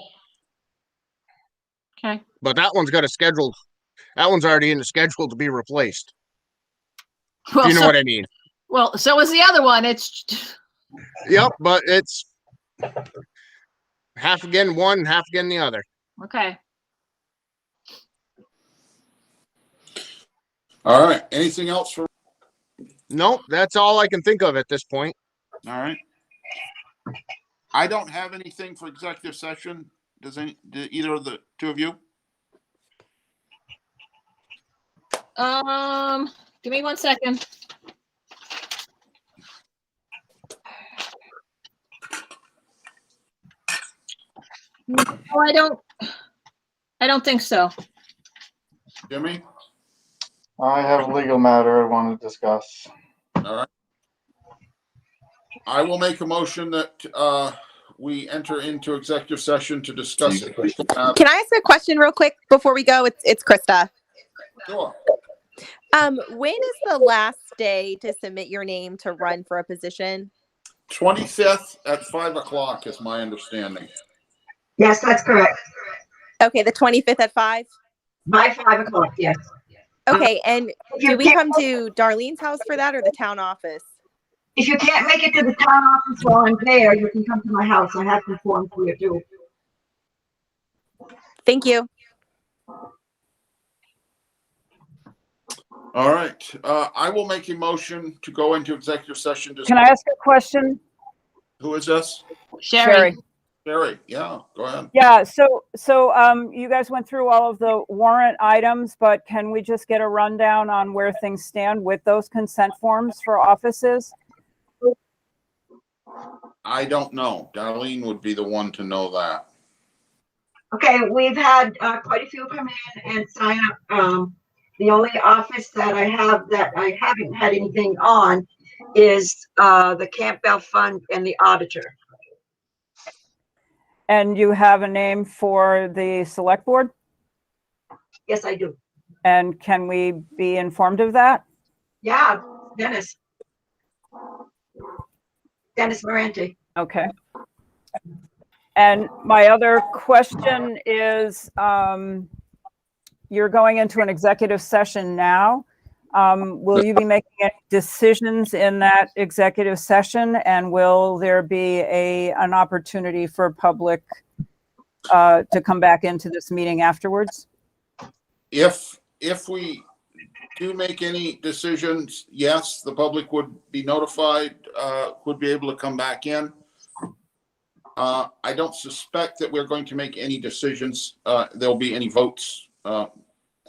Okay. But that one's got a schedule. That one's already in the schedule to be replaced. Well, You know what I mean? Well, so is the other one. It's. Yep, but it's half again one, half again the other. Okay. All right. Anything else for? Nope, that's all I can think of at this point. All right. I don't have anything for executive session. Do either of the two of you? Give me 1 second. No, I don't think so. Jimmy? I have a legal matter I want to discuss. All right. I will make a motion that we enter into executive session to discuss. Can I ask a question real quick before we go? It's Krista. Sure. When is the last day to submit your name to run for a position? 25th at 5 o'clock is my understanding. Yes, that's correct. Okay, the 25th at 5? By 5 o'clock, yes. Okay, and do we come to Darlene's house for that or the town office? If you can't make it to the town office while I'm there, you can come to my house. I have some forms for you too. Thank you. All right. I will make a motion to go into executive session. Can I ask a question? Who is this? Sherry. Sherry. Yeah, go ahead. Yeah, so you guys went through all of the warrant items, but can we just get a rundown on where things stand with those consent forms for offices? I don't know. Darlene would be the one to know that. Okay, we've had quite a few come in and sign up. The only office that I have that I haven't had anything on is the Campbell Fund and the auditor. And you have a name for the select board? Yes, I do. And can we be informed of that? Yeah, Dennis Morante. Okay. And my other question is, you're going into an executive session now. Will you be making any decisions in that executive session? And will there be an opportunity for public to come back into this meeting afterwards? If we do make any decisions, yes, the public would be notified, would be able to come back in. I don't suspect that we're going to make any decisions. There'll be any votes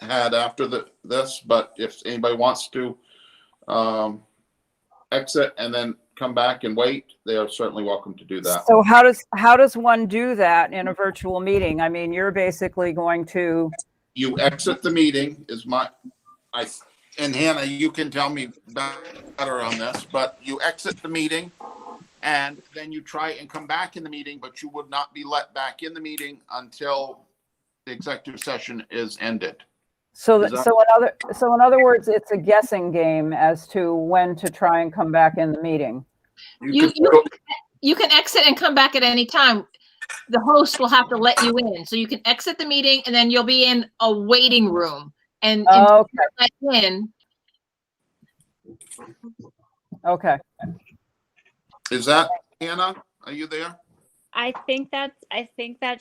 had after this, but if anybody wants to exit and then come back and wait, they are certainly welcome to do that. So how does one do that in a virtual meeting? I mean, you're basically going to. You exit the meeting and Hannah, you can tell me better on this, but you exit the meeting and then you try and come back in the meeting, but you would not be let back in the meeting until the executive session is ended. So in other words, it's a guessing game as to when to try and come back in the meeting. You can exit and come back at any time. The host will have to let you in. So you can exit the meeting and then you'll be in a waiting room. And okay. Let in. Okay. Is that Hannah? Are you there? I think that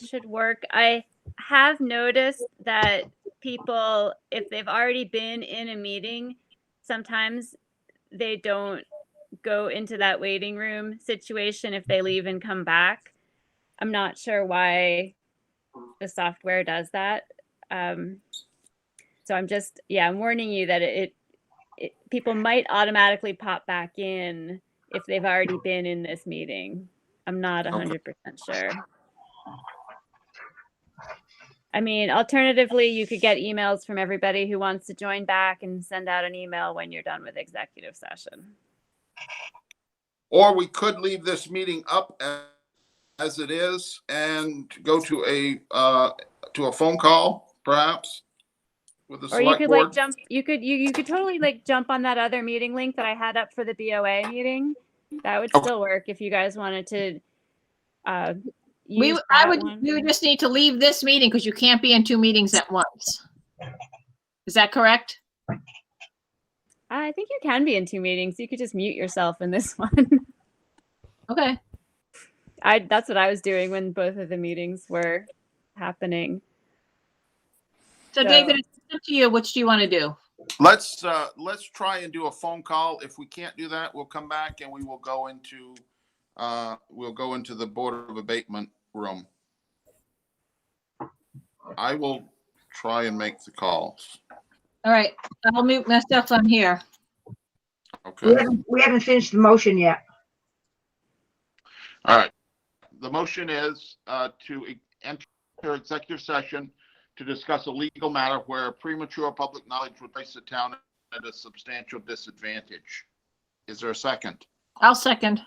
should work. I have noticed that people, if they've already been in a meeting, sometimes they don't go into that waiting room situation if they leave and come back. I'm not sure why the software does that. So I'm warning you that it people might automatically pop back in if they've already been in this meeting. I'm not 100% sure. I mean, alternatively, you could get emails from everybody who wants to join back and send out an email when you're done with executive session. Or we could leave this meeting up as it is and go to a phone call, perhaps, with the Or you select could board? like jump, you could totally like jump on that other meeting link that I had up for the BOA meeting. That would still work if you guys wanted to use that one. We would just need to leave this meeting because you can't be in two meetings at once. Is that correct? I think you can be in two meetings. You could just mute yourself in this one. Okay. That's what I was doing when both of the meetings were happening. So David, it's up to you. Which do you want to do? Let's try and do a phone call. If we can't do that, we'll come back and we will go into the Board of Abatement room. I will try and make the calls. All right, I'll mute myself on here. Okay. We haven't finished the motion yet. All right. The motion is to enter executive session to discuss a legal matter where premature public knowledge would place the town at a substantial disadvantage. Is there a second? I'll second.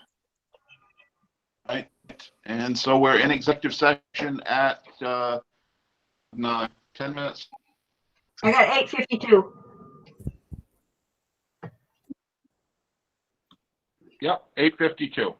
Right. And so we're in executive session at 10 minutes. I got 8:52. Yep, 8:52.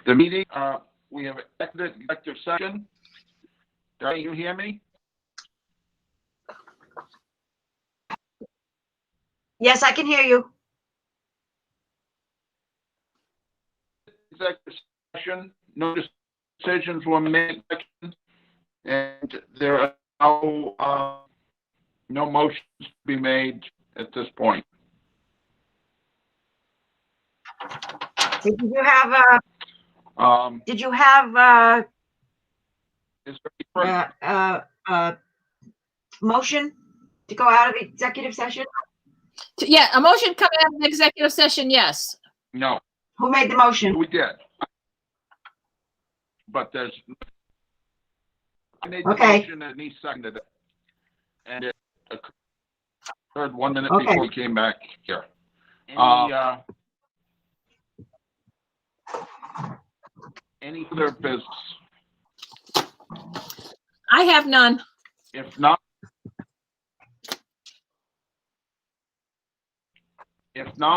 The meeting, we have exited executive session. Can you hear me? Yes, I can hear you. Executive session, no decisions were made, and there are no motions to be made at this point. Did you have Is there a motion to go out of executive session? Yeah, a motion coming out of the executive session, yes. No. Who made the motion? We did. But there's. I made the Okay. motion and he seconded it. And it occurred 1 minute Okay. before we came back here. Any other business? I have none. If not,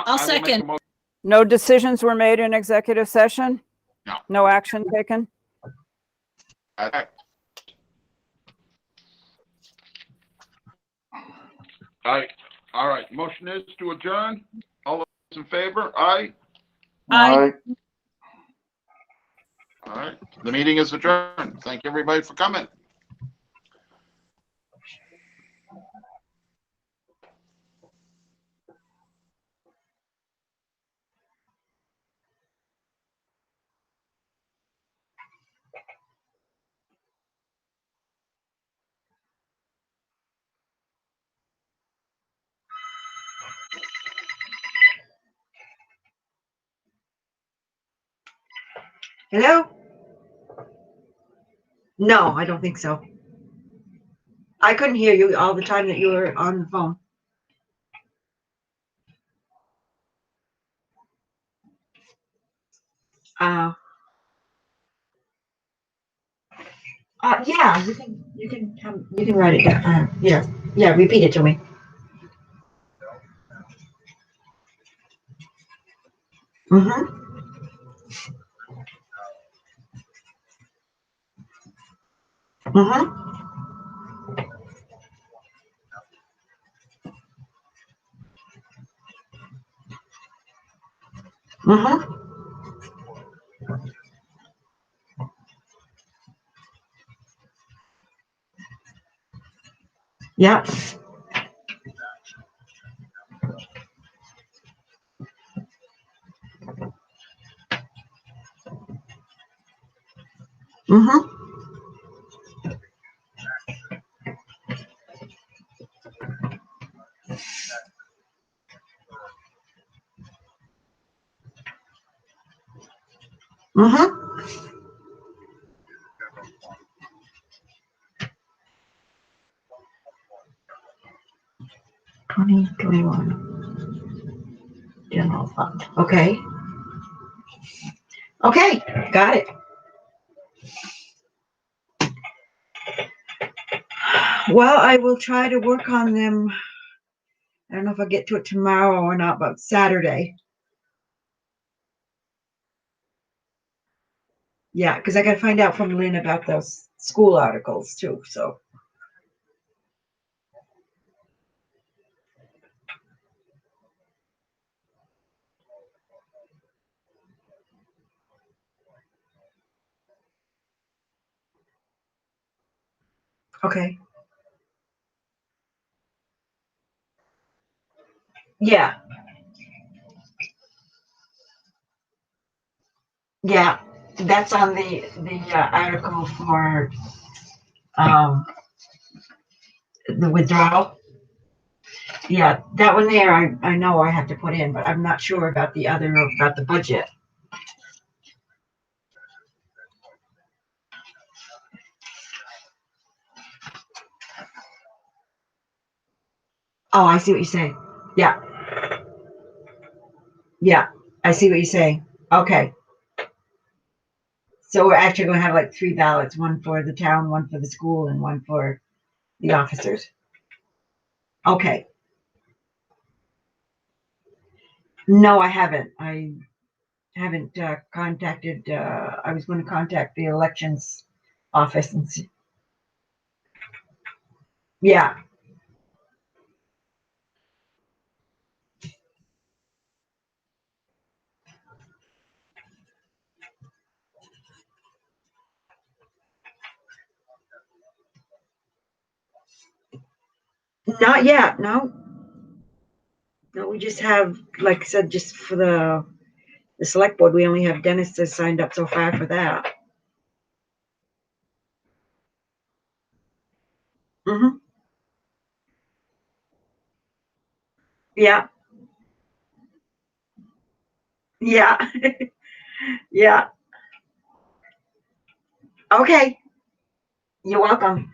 I'll I will make a second. motion. No decisions were made in executive session? No. No action taken? Okay. All right. Motion is to adjourn. All those in favor? Aye. Aye. All right. The meeting is adjourned. Thank you, everybody, for coming. Hello? No, I don't think so. I couldn't hear you all the time that you were on the phone. Yeah, you can write it down. Yeah, repeat it to me. Mm-hmm. Mm-hmm. Mm-hmm. Yeah. Mm-hmm. Mm-hmm. 2021 general fund. Okay. Okay, got it. Well, I will try to work on them. I don't know if I'll get to it tomorrow or not, but Saturday. Yeah, because I got to find out from Lynn about those school articles too, so. Okay. Yeah. Yeah, that's on the article for the withdrawal. Yeah, that one there, I know I have to put in, but I'm not sure about the other, about the budget. Oh, I see what you're saying. Yeah. Yeah, I see what you're saying. Okay. So we're actually going to have like 3 ballots, one for the town, one for the school, and one for the officers. Okay. No, I haven't. I haven't contacted, I was going to contact the elections office and see. Yeah. Not yet, no. No, we just have, like I said, just for the select board, we only have Dennis that's signed up so far for that. Mm-hmm. Yeah. Yeah. Yeah. Okay. You're welcome.